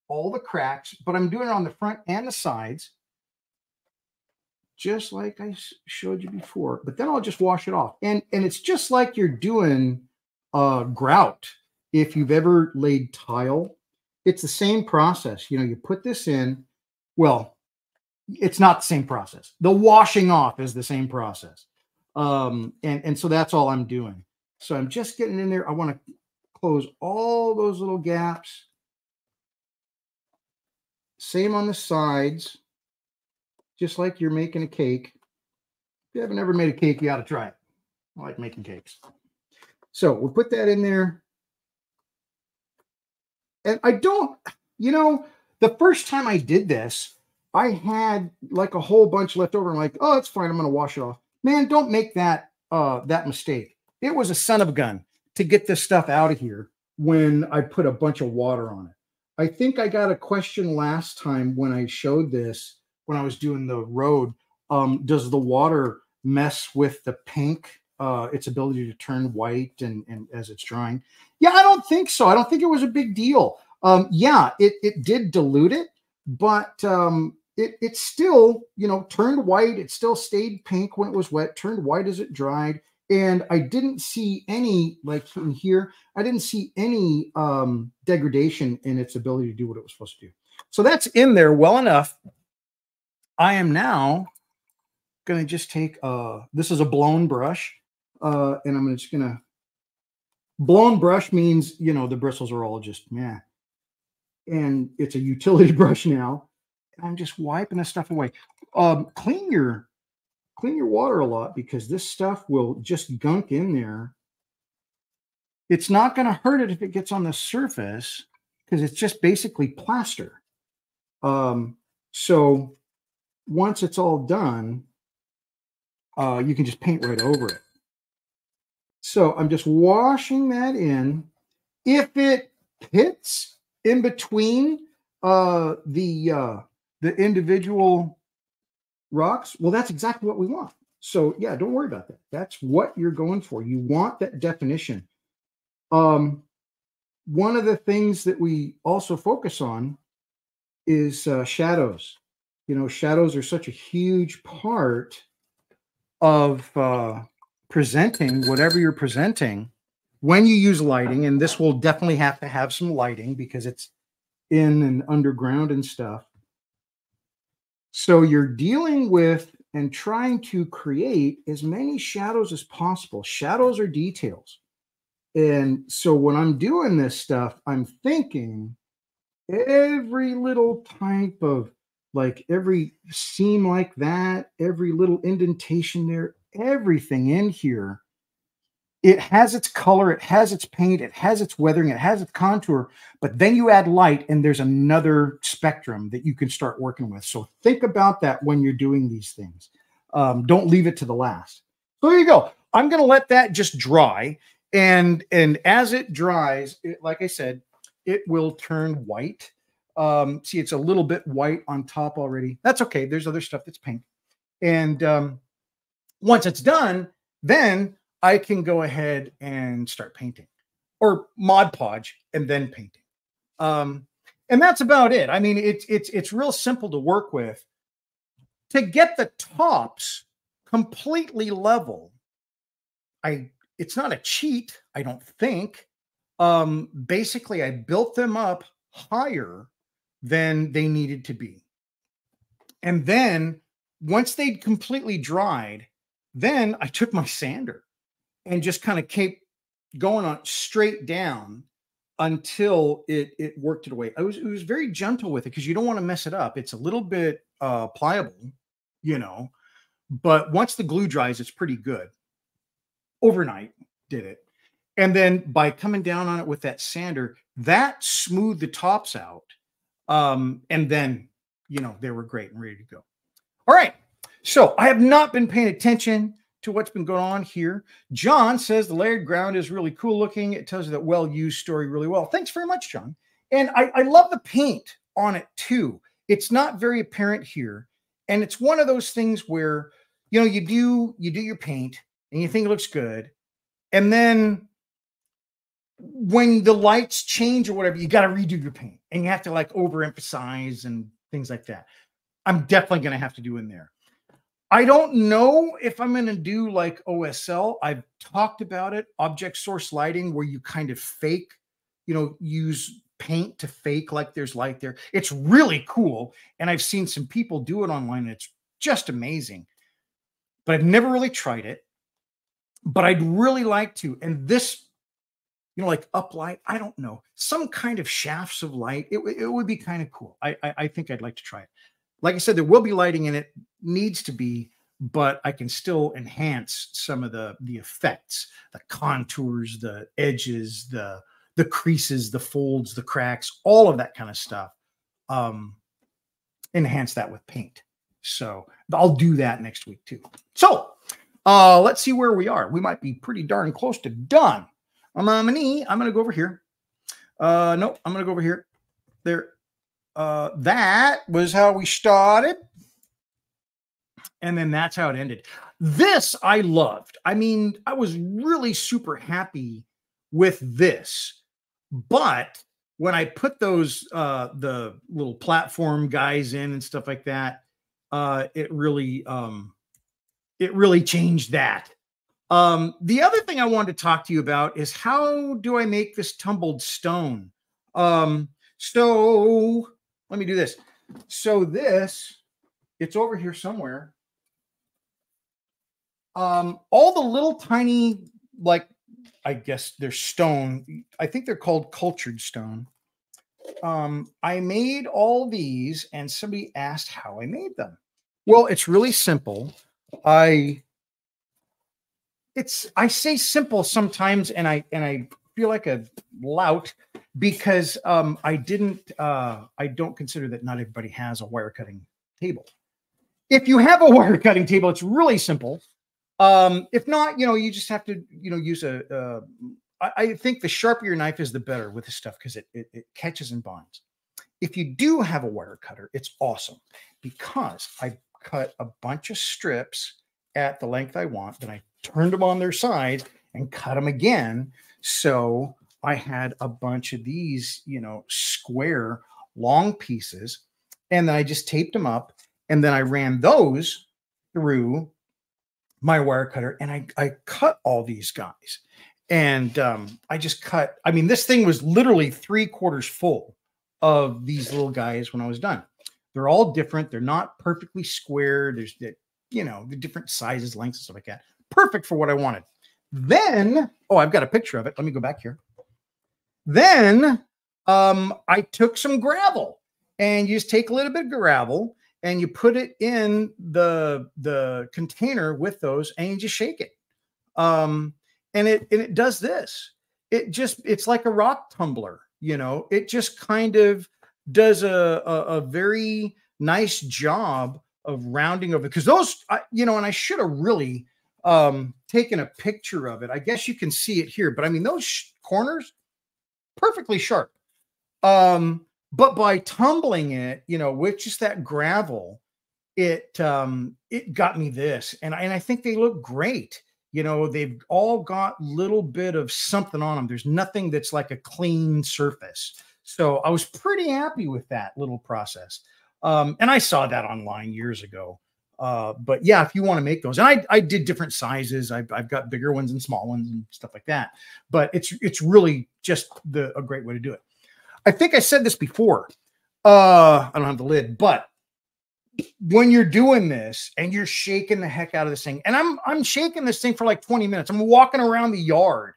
all the cracks, but I'm doing it on the front and the sides, just like I showed you before. But then I'll just wash it off. And it's just like you're doing grout. If you've ever laid tile, it's the same process. You put this in. Well, it's not the same process. The washing off is the same process. And so that's all I'm doing. So I'm just getting in there. I want to close all those little gaps. Same on the sides, just like you're making a cake. If you haven't ever made a cake, you ought to try it. I like making cakes. So we'll put that in there. And I don't, the first time I did this, I had like a whole bunch left over. I'm like, oh, it's fine. I'm going to wash it off. Man, don't make that mistake. It was a son of a gun to get this stuff out of here when I put a bunch of water on it. I think I got a question last time when I showed this, when I was doing the road. Does the water mess with the pink, its ability to turn white and as it's drying? Yeah, I don't think so. I don't think it was a big deal. Yeah, it did dilute it, but it still, turned white. It still stayed pink when it was wet, turned white as it dried. And I didn't see any, like in here, I didn't see any degradation in its ability to do what it was supposed to do. So that's in there well enough. I am now going to just take, this is a blown brush, and I'm just going to, blown brush means, you know, the bristles are all just, meh. And it's a utility brush now. And I'm just wiping this stuff away. Clean your water a lot because this stuff will just gunk in there. It's not going to hurt it if it gets on the surface because it's just basically plaster. So once it's all done, you can just paint right over it. So I'm just washing that in. If it hits in between the individual rocks, well, that's exactly what we want. So yeah, don't worry about that. That's what you're going for. You want that definition. One of the things that we also focus on is shadows. You know, shadows are such a huge part of presenting whatever you're presenting when you use lighting. And this will definitely have to have some lighting because it's in and underground and stuff. So you're dealing with and trying to create as many shadows as possible. Shadows are details. And so when I'm doing this stuff, I'm thinking every little type of, like every seam like that, every little indentation there, everything in here, it has its color, it has its paint, it has its weathering, it has its contour, but then you add light and there's another spectrum that you can start working with. So think about that when you're doing these things. Don't leave it to the last. So there you go. I'm going to let that just dry. And as it dries, like I said, it will turn white. See, it's a little bit white on top already. That's okay. There's other stuff that's pink. And once it's done, then I can go ahead and start painting or Mod Podge and then painting. And that's about it. I mean, it's real simple to work with. To get the tops completely level, it's not a cheat, I don't think. Basically, I built them up higher than they needed to be. And then once they'd completely dried, then I took my sander and just kind of kept going on straight down until it worked it away. It was very gentle with it because you don't want to mess it up. It's a little bit pliable, you know, but once the glue dries, it's pretty good. Overnight did it. And then by coming down on it with that sander, that smoothed the tops out. And then, you know, they were great and ready to go. All right. So I have not been paying attention to what's been going on here. John says the layered ground is really cool looking. It tells you that well-used story really well. Thanks very much, John. And I love the paint on it too. It's not very apparent here. And it's one of those things where, you know, you do your paint and you think it looks good. And then when the lights change or whatever, you got to redo your paint and you have to like overemphasize and things like that. I'm definitely going to have to do in there. I don't know if I'm going to do like OSL. I've talked about it, object source lighting, where you kind of fake, you know, use paint to fake like there's light there. It's really cool. And I've seen some people do it online. And it's just amazing. But I've never really tried it. But I'd really like to. And this, you know, like uplight, I don't know, some kind of shafts of light. It would be kind of cool. I think I'd like to try it. Like I said, there will be lighting in it, needs to be, but I can still enhance some of the effects, the contours, the edges, the creases, the folds, the cracks, all of that kind of stuff. Enhance that with paint. So I'll do that next week too. So let's see where we are. We might be pretty darn close to done. I'm going to go over here. No, I'm going to go over here. There. That was how we started. And then that's how it ended. This I loved. I mean, I was really super happy with this. But when I put those, the little platform guys in and stuff like that, it really changed that. The other thing I wanted to talk to you about is how do I make this tumbled stone? So let me do this. So this It's over here somewhere. All the little tiny, like, I guess they're stone. I think they're called cultured stone. I made all these, and somebody asked how I made them. Well, it's really simple. I say simple sometimes, and I feel like a lout because I don't consider that not everybody has a wire cutting table. If you have a wire cutting table, it's really simple. If not, you just have to, use I think the sharper your knife is, the better with this stuff, because it catches and binds. If you do have a wire cutter, it's awesome, because I cut a bunch of strips at the length I want, then I turned them on their side and cut them again. So I had a bunch of these, square long pieces, and then I just taped them up, and then I ran those through my wire cutter, and I cut all these guys. And I just cut, this thing was literally 3/4 full of these little guys when I was done. They're all different. They're not perfectly square. There's the different sizes, lengths, and stuff like that. Perfect for what I wanted. Then, I've got a picture of it. Let me go back here. Then I took some gravel, and you just take a little bit of gravel and you put it in the container with those, and you just shake it. And it does this. It's like a rock tumbler, it just kind of does a very nice job of rounding over, because those, and I should have really taken a picture of it. I guess you can see it here, but those corners, perfectly sharp. But by tumbling it, with just that gravel, it got me this, and I think they look great. They've all got little bit of something on them. There's nothing that's like a clean surface. So I was pretty happy with that little process. And I saw that online years ago. But yeah, if you want to make those, and I did different sizes. I've got bigger ones and small ones and stuff like that. But it's really just a great way to do it. I think I said this before. I don't have the lid, but when you're doing this and you're shaking the heck out of this thing, and I'm shaking this thing for like 20 minutes. I'm walking around the yard,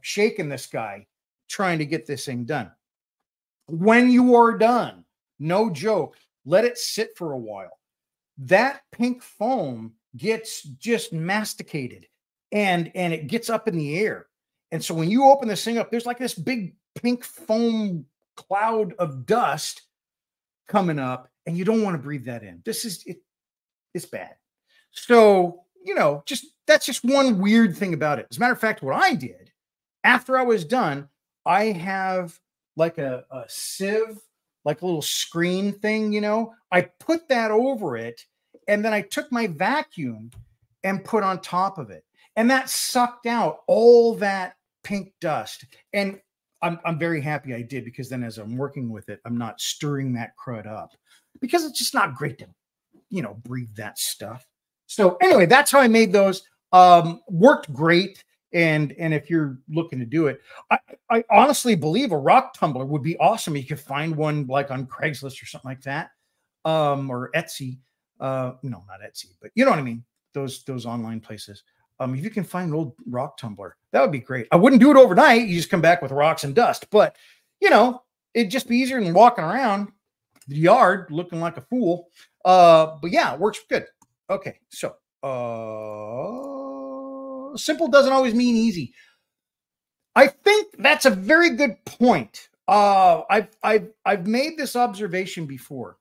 shaking this guy, trying to get this thing done. When you are done, no joke, let it sit for a while. That pink foam gets just masticated, and it gets up in the air. And so when you open this thing up, there's like this big pink foam cloud of dust coming up, and you don't want to breathe that in. It's bad. So, that's just one weird thing about it. As a matter of fact, what I did after I was done, I have like a sieve, like a little screen thing, I put that over it, and then I took my vacuum and put on top of it, and that sucked out all that pink dust. And I'm very happy I did, because then as I'm working with it, I'm not stirring that crud up, because it's just not great to, breathe that stuff. So anyway, that's how I made those. Worked great. And if you're looking to do it, I honestly believe a rock tumbler would be awesome. You could find one like on Craigslist or something like that, or Etsy. No, not Etsy, but you know what I mean. Those online places. If you can find an old rock tumbler, that would be great. I wouldn't do it overnight. You just come back with rocks and dust, but it'd just be easier than walking around the yard looking like a fool. But yeah, it works good. Okay. So, simple doesn't always mean easy. I think that's a very good point. I've made this observation before.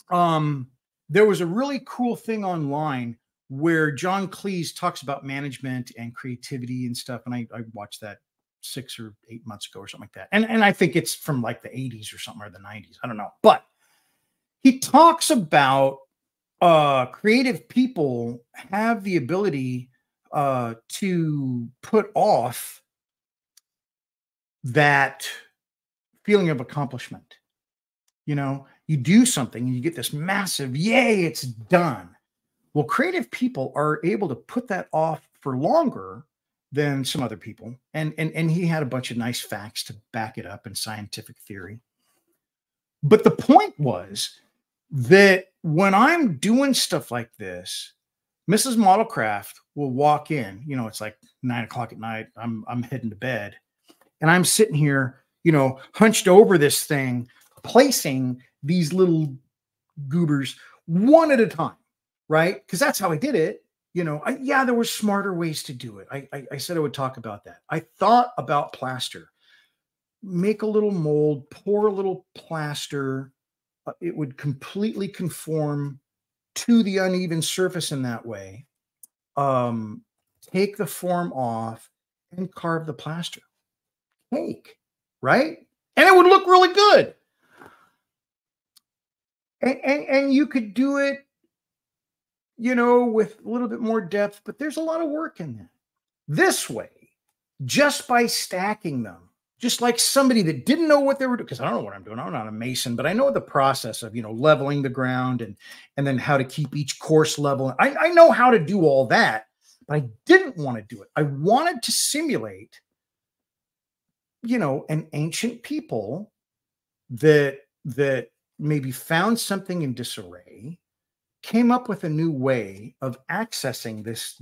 There was a really cool thing online where John Cleese talks about management and creativity and stuff. And I watched that 6 or 8 months ago or something like that. And I think it's from like the 80s or something, or the 90s. I don't know. But he talks about creative people have the ability to put off that feeling of accomplishment. You do something and you get this massive, yay, it's done. Well, creative people are able to put that off for longer than some other people. And he had a bunch of nice facts to back it up, and scientific theory. But the point was, that when I'm doing stuff like this, Mrs. Modelcraft will walk in, you know, it's like 9 o'clock at night. I'm heading to bed and I'm sitting here, you know, hunched over this thing, placing these little goobers one at a time, right? Because that's how I did it. You know, yeah, there were smarter ways to do it. I said I would talk about that. I thought about plaster. Make a little mold, pour a little plaster. It would completely conform to the uneven surface in that way. Take the form off and carve the plaster. Cake, right? And it would look really good. And you could do it, you know, with a little bit more depth, but there's a lot of work in that. This way, just by stacking them, just like somebody that didn't know what they were doing, because I don't know what I'm doing. I'm not a mason, but I know the process of, you know, leveling the ground and then how to keep each course level. I know how to do all that, but I didn't want to do it. I wanted to simulate, you know, an ancient people that maybe found something in disarray, came up with a new way of accessing this,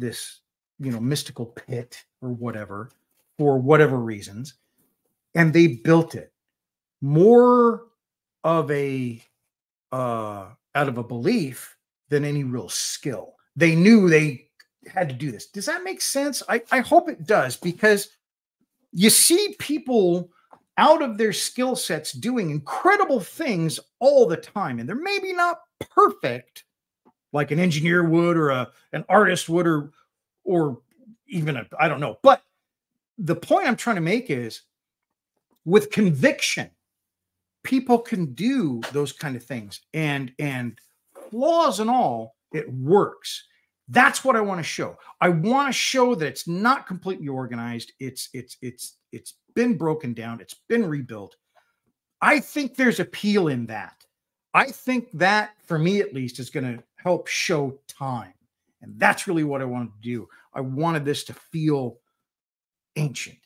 you know, mystical pit or whatever, for whatever reasons. And they built it more of a, out of a belief than any real skill. They knew they had to do this. Does that make sense? I hope it does, because you see people out of their skill sets doing incredible things all the time. And they're maybe not perfect like an engineer would, or an artist would, or even I don't know. But the point I'm trying to make is, with conviction, people can do those kind of things, and flaws and all, it works. That's what I want to show. I want to show that it's not completely organized. It's been broken down. It's been rebuilt. I think there's appeal in that. I think that, for me at least, is going to help show time. And that's really what I wanted to do. I wanted this to feel ancient.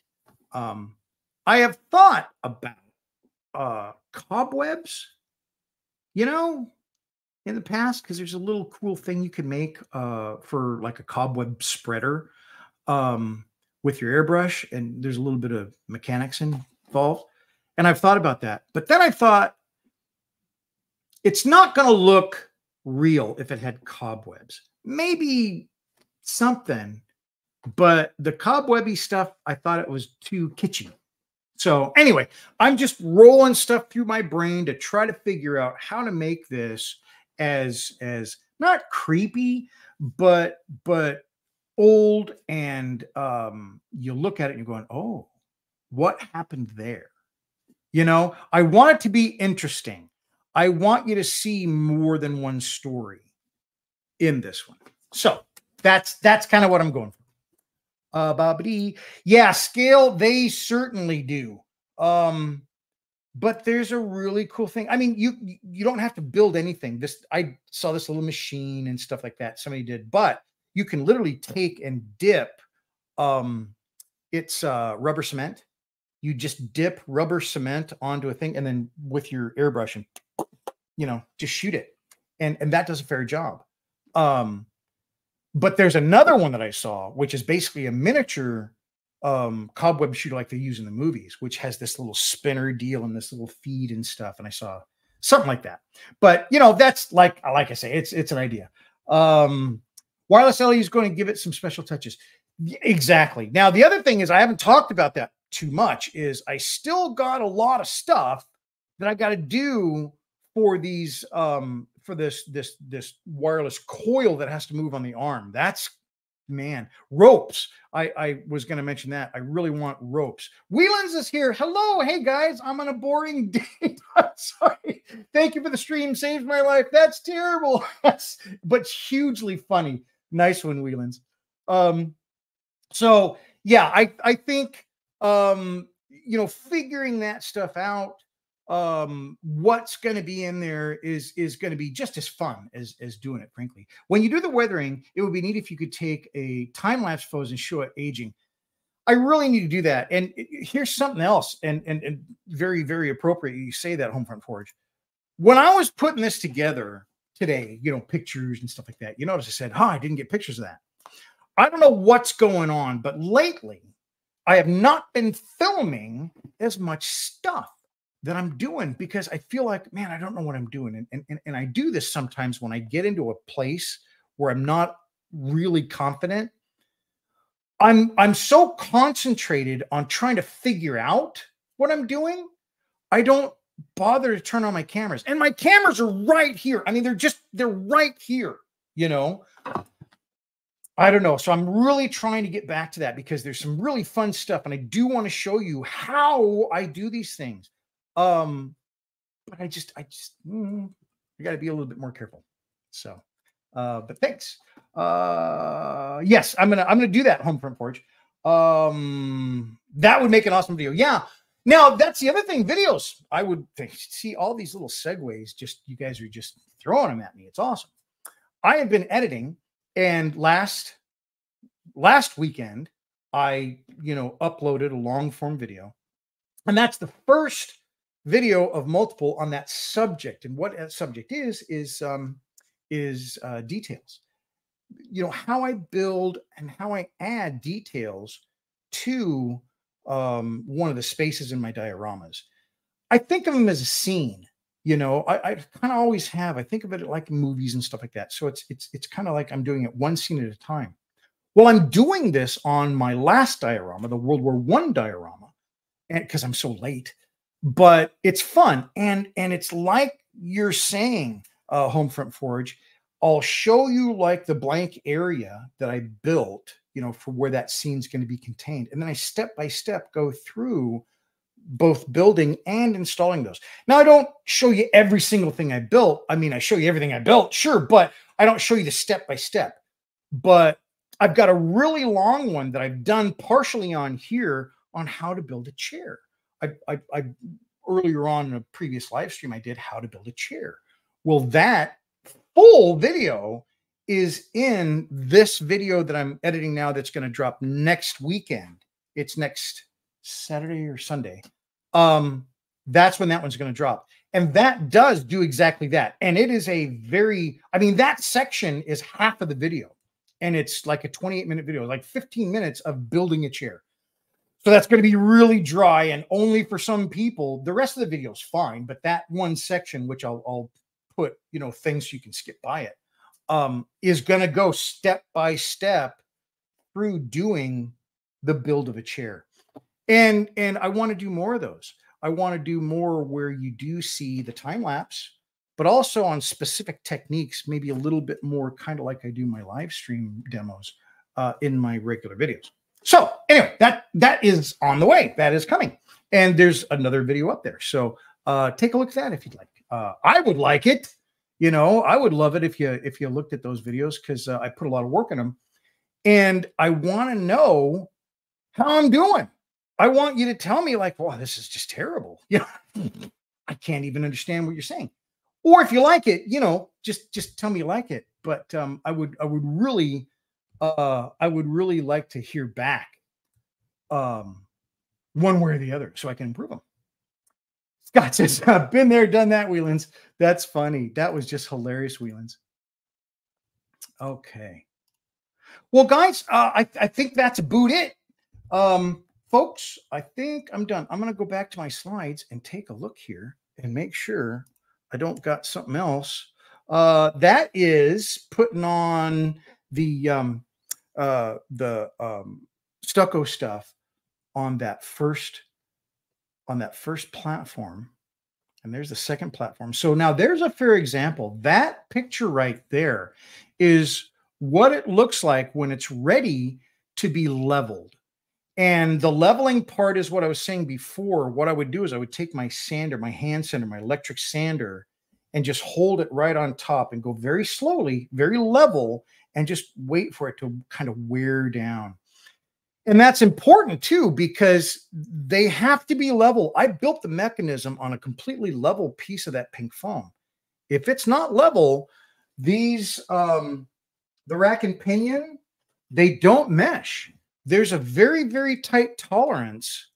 I have thought about cobwebs, you know, in the past, because there's a little cool thing you can make for like a cobweb spreader with your airbrush, and there's a little bit of mechanics involved. And I've thought about that. But then I thought, it's not going to look real if it had cobwebs. Maybe something, but the cobwebby stuff, I thought it was too kitschy. So anyway, I'm just rolling stuff through my brain to try to figure out how to make this as not creepy, but old. And you look at it and you're going, oh, what happened there? You know, I want it to be interesting. I want you to see more than one story in this one. So that's kind of what I'm going for. Yeah, scale, they certainly do. But there's a really cool thing. I mean, you don't have to build anything. I saw this little machine and stuff like that somebody did, but you can literally take and dip. It's rubber cement. You just dip rubber cement onto a thing, and then with your airbrush, and you know, just shoot it, and that does a fair job. But there's another one that I saw, which is basically a miniature cobweb shooter like they use in the movies, which has this little spinner deal and this little feed and stuff. And I saw something like that. But you know, that's like I say, it's an idea. Wireless LED is going to give it some special touches. Exactly. Now, the other thing is, I haven't talked about that too much, is I still got a lot of stuff that I got to do for these for this wireless coil that has to move on the arm. That's, man, ropes. I was going to mention that. I really want ropes. Whelans is here. Hello. Hey guys, I'm on a boring day. Sorry. Thank you for the stream. Saved my life. That's terrible. But hugely funny. Nice one, Whelans. So yeah, I think you know, figuring that stuff out, what's going to be in there is going to be just as fun as doing it. Frankly, when you do the weathering, it would be neat if you could take a time-lapse photos and show it aging. I really need to do that. And here's something else, and very, very appropriate you say that, Homefront Forge. when I was putting this together today, you know, pictures and stuff like that, you notice I said, I didn't get pictures of that. I don't know what's going on, but lately I have not been filming as much stuff that I'm doing because I feel like, man, I don't know what I'm doing. And I do this sometimes when I get into a place where I'm not really confident. I'm so concentrated on trying to figure out what I'm doing. I don't bother to turn on my cameras, and my cameras are right here. I mean, they're right here, you know. I don't know. So I'm really trying to get back to that because there's some really fun stuff, and I do want to show you how I do these things. But I got to be a little bit more careful. So, but thanks. Yes, I'm gonna do that, Homefront Forge. That would make an awesome video. Yeah. Now that's the other thing. Videos. I would see all these little segues. Just you guys are just throwing them at me. It's awesome. I have been editing, and last weekend I uploaded a long form video, and that's the first video of multiple on that subject. And what that subject is details. You know, how I build and how I add details to one of the spaces in my dioramas. I think of them as a scene. You know, I kind of always have. I think of it like movies and stuff like that. So it's kind of like I'm doing it one scene at a time. Well, I'm doing this on my last diorama, the World War I diorama, and because I'm so late. But it's fun, and it's like you're saying, Homefront Forge. I'll show you like the blank area that I built, you know, for where that scene's going to be contained, and then I step by step go through both building and installing those. Now, I don't show you every single thing I built. I mean, I show you everything I built, sure, but I don't show you the step by step. But I've got a really long one that I've done partially on here on how to build a chair. I earlier on in a previous live stream, I did how to build a chair. Well, that full video is in this video that I'm editing now that's going to drop next weekend. It's next Saturday or Sunday. That's when that one's going to drop. And that does do exactly that. And it is that section is half of the video. And it's like a 28-minute video, like 15 minutes of building a chair. So that's going to be really dry and only for some people. The rest of the video is fine, but that one section, which I'll put, you know, things so you can skip by it, is going to go step by step through doing the build of a chair. And I want to do more of those. I want to do more where you do see the time lapse, but also on specific techniques, maybe a little bit more kind of like I do my live stream demos in my regular videos. So anyway, that is on the way. That is coming. And there's another video up there. So take a look at that if you'd like. I would like it. You know, I would love it if you looked at those videos because I put a lot of work in them. And I want to know how I'm doing. I want you to tell me like, wow, this is just terrible. You know, I can't even understand what you're saying. Or if you like it, you know, just tell me you like it. But I would really like to hear back one way or the other so I can improve them. Scott says, I've been there, done that, Whelans. That's funny. That was just hilarious, Whelans. Okay. Well, guys, I think that's about it. Folks, I think I'm done. I'm going to go back to my slides and take a look here and make sure I don't got something else. That is putting on the stucco stuff on that first platform. And there's the second platform. So now there's a fair example. That picture right there is what it looks like when it's ready to be leveled. And the leveling part is what I was saying before. What I would do is I would take my sander, my hand sander, my electric sander, and just hold it right on top and go very slowly, very level, and just wait for it to kind of wear down. And that's important too, because they have to be level. I built the mechanism on a completely level piece of that pink foam. If it's not level, these, the rack and pinion, they don't mesh. There's a very, very tight tolerance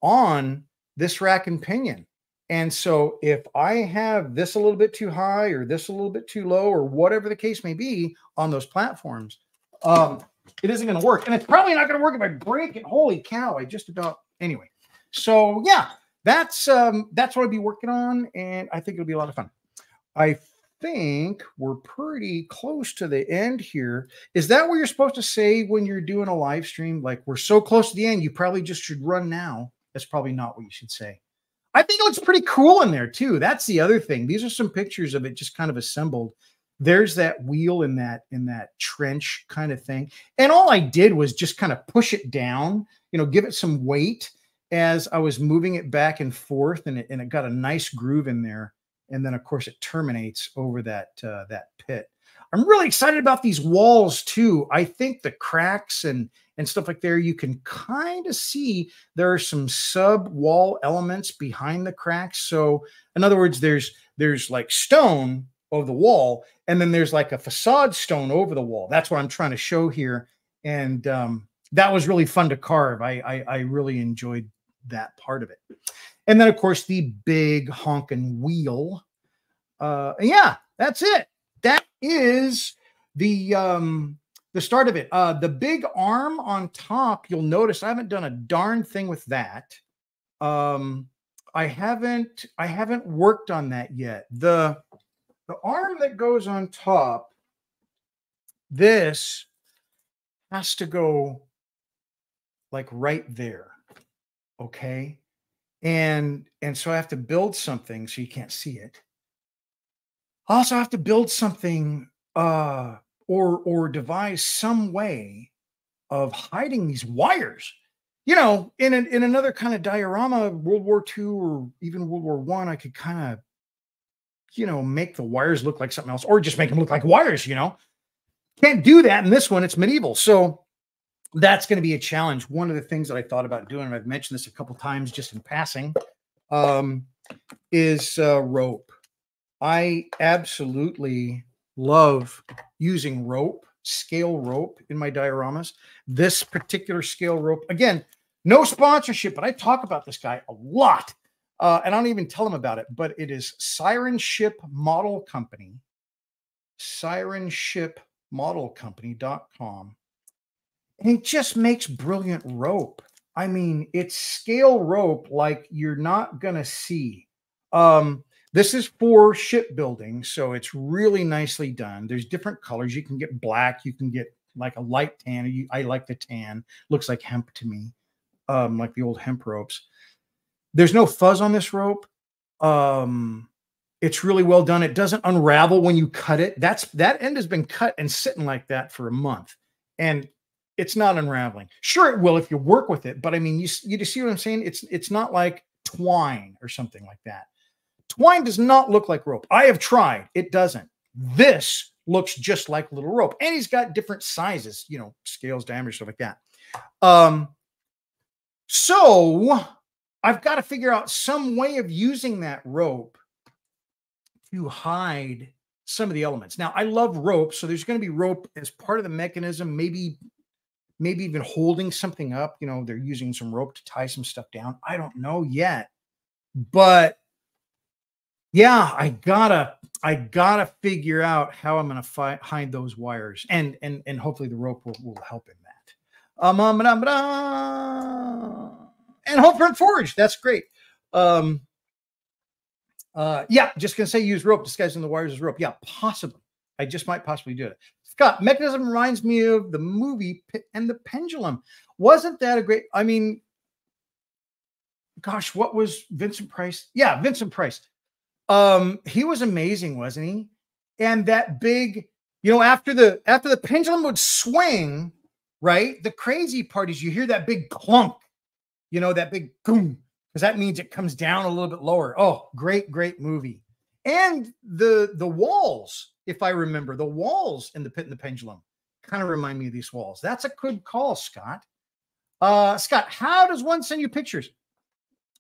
on this rack and pinion. And so if I have this a little bit too high or this a little bit too low or whatever the case may be on those platforms, it isn't going to work. And it's probably not going to work if I break it. Holy cow. I just about, anyway. So yeah, that's what I'll be working on. And I think it'll be a lot of fun. I think we're pretty close to the end here. Is that what you're supposed to say when you're doing a live stream? Like, we're so close to the end, you probably just should run now. That's probably not what you should say. I think it looks pretty cool in there too. That's the other thing. These are some pictures of it just kind of assembled. There's that wheel in that trench kind of thing. And all I did was just kind of push it down, you know, give it some weight as I was moving it back and forth, and it got a nice groove in there. And then of course it terminates over that pit. I'm really excited about these walls too. I think the cracks and stuff like there, you can kind of see there are some sub wall elements behind the cracks. So in other words, there's like stone over the wall, and then there's like a facade stone over the wall. That's what I'm trying to show here. And that was really fun to carve. I really enjoyed that part of it. And then of course the big honking wheel. Yeah, that's it. That is the start of it. The big arm on top, you'll notice I haven't done a darn thing with that. I haven't worked on that yet. The arm that goes on top, this has to go like right there. Okay. And so I have to build something so you can't see it. I also have to build something or devise some way of hiding these wires. You know, in another kind of diorama, World War II or even World War I, could kind of, you know, make the wires look like something else, or just make them look like wires, you know. Can't do that in this one. It's medieval. So that's going to be a challenge. One of the things that I thought about doing, and I've mentioned this a couple times just in passing, is rope. I absolutely love using rope, scale rope in my dioramas. This particular scale rope, again, no sponsorship, but I talk about this guy a lot. And I don't even tell them about it, but it is Siren Ship Model Company, sirenshipmodelcompany.com. And it just makes brilliant rope. I mean, it's scale rope like you're not going to see. This is for shipbuilding, so it's really nicely done. There's different colors. You can get black. You can get like a light tan. I like the tan. Looks like hemp to me, like the old hemp ropes. There's no fuzz on this rope. It's really well done. It doesn't unravel when you cut it. That end has been cut and sitting like that for a month, and it's not unraveling. Sure, it will if you work with it, but I mean, you see what I'm saying? It's not like twine or something like that. Twine does not look like rope. I have tried. It doesn't. This looks just like little rope. And he's got different sizes, you know, scales, diameter, stuff like that. So I've got to figure out some way of using that rope to hide some of the elements. Now, I love rope, so there's going to be rope as part of the mechanism, maybe even holding something up. You know, they're using some rope to tie some stuff down. I don't know yet. But yeah, I gotta figure out how I'm gonna hide those wires, and hopefully the rope will help in that. And hope for forge. That's great. Yeah, just gonna say use rope disguising the wires as rope. Yeah, possibly. I just might possibly do it. Scott, mechanism reminds me of the movie Pit and the Pendulum. Wasn't that a great? I mean, gosh, what was Vincent Price? Yeah, Vincent Price. He was amazing, wasn't he? And that big, you know, after the pendulum would swing, right? The crazy part is you hear that big clunk, you know, that big boom, because that means it comes down a little bit lower. Oh, great movie. And the walls, if I remember, the walls in the Pit and the Pendulum kind of remind me of these walls. That's a good call, Scott. Scott, how does one send you pictures?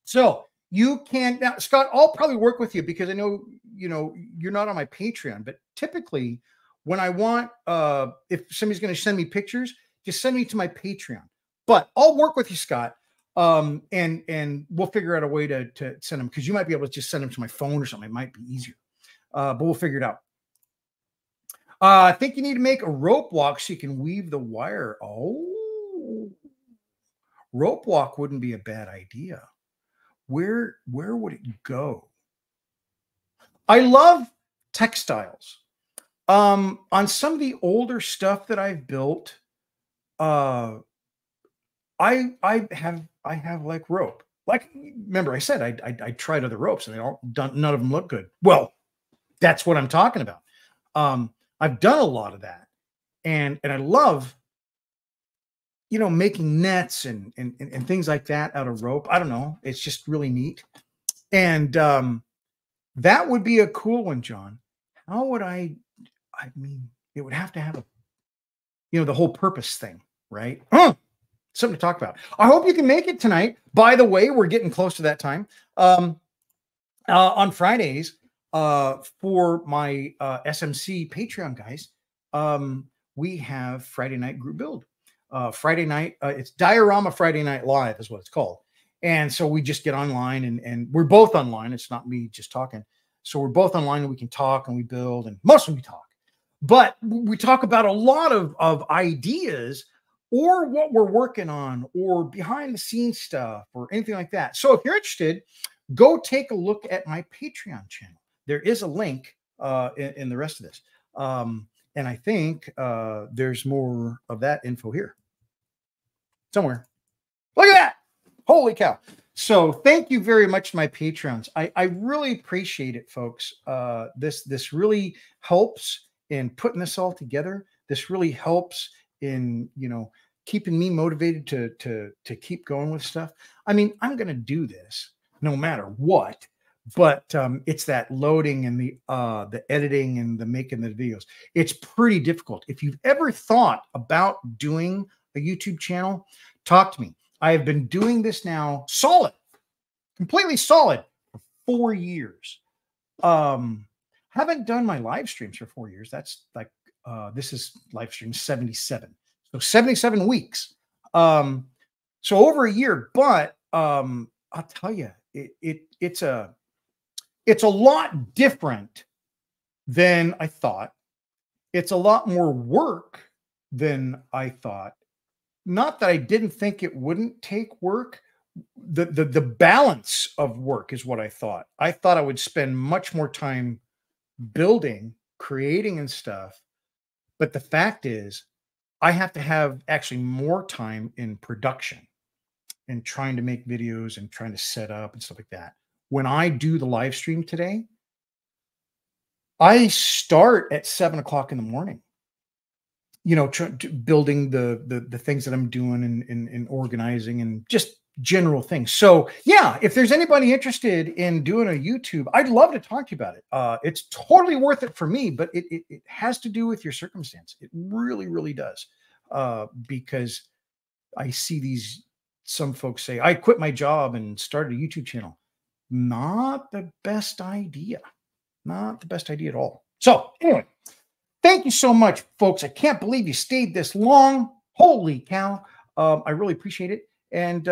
So you can now, Scott, I'll probably work with you because I know, you know, you're not on my Patreon, but typically when I want, if somebody's going to send me pictures, just send me to my Patreon. But I'll work with you, Scott. And we'll figure out a way to send them, because you might be able to just send them to my phone or something. It might be easier, but we'll figure it out. I think you need to make a rope walk so you can weave the wire. Oh, rope walk wouldn't be a bad idea. Where would it go? I love textiles. On some of the older stuff that I've built, I have like rope. Like, remember I said I tried other ropes and none of them look good. Well, that's what I'm talking about. I've done a lot of that, and I love, making nets and things like that out of rope. I don't know. It's just really neat. And that would be a cool one, John. How would I mean, it would have to have the whole purpose thing, right? Something to talk about. I hope you can make it tonight. By the way, we're getting close to that time. On Fridays, for my SMC Patreon guys, we have Friday night group build. Friday night, it's Diorama Friday Night Live is what it's called. And so we just get online, and we're both online. It's not me just talking. So we're both online, and we can talk and we build, and mostly we talk. But we talk about a lot of ideas, or what we're working on, or behind the scenes stuff, or anything like that. So if you're interested, go take a look at my Patreon channel. There is a link in the rest of this. And I think there's more of that info here somewhere. Look at that. Holy cow. So thank you very much to my Patreons. I really appreciate it, folks. This really helps in putting this all together. This really helps in, keeping me motivated to keep going with stuff. I mean, I'm going to do this no matter what, but it's that loading and the editing and the making the videos. It's pretty difficult. If you've ever thought about doing a YouTube channel, talk to me. I have been doing this now completely solid for 4 years. Haven't done my live streams for 4 years. That's like, this is live stream 77. So 77 weeks. So over a year, but I'll tell you, it's a lot different than I thought. It's a lot more work than I thought. Not that I didn't think it wouldn't take work. The balance of work is what I thought. I thought I would spend much more time building, creating and stuff. But the fact is, I have to have actually more time in production and trying to make videos and trying to set up and stuff like that. When I do the live stream today, I start at 7 o'clock in the morning, building the things that I'm doing and organizing and just general things. So yeah, if there's anybody interested in doing a YouTube, I'd love to talk to you about it. It's totally worth it for me, but it has to do with your circumstance. It really, really does. Because I see some folks say, I quit my job and started a YouTube channel. Not the best idea. Not the best idea at all. So anyway, thank you so much, folks. I can't believe you stayed this long. Holy cow. I really appreciate it. And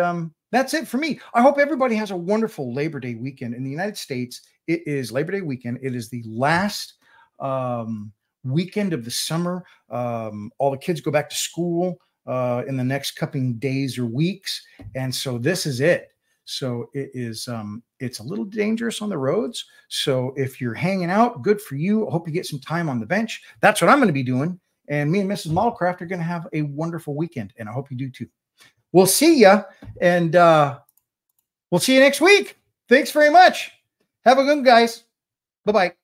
that's it for me. I hope everybody has a wonderful Labor Day weekend. In the United States, it is Labor Day weekend. It is the last weekend of the summer. All the kids go back to school in the next couple days or weeks. And so this is it. So it is, it's a little dangerous on the roads. So if you're hanging out, good for you. I hope you get some time on the bench. That's what I'm going to be doing. And me and Mrs. Modelcraft are going to have a wonderful weekend. And I hope you do too. We'll see you. And we'll see you next week. Thanks very much. Have a good one, guys. Bye-bye.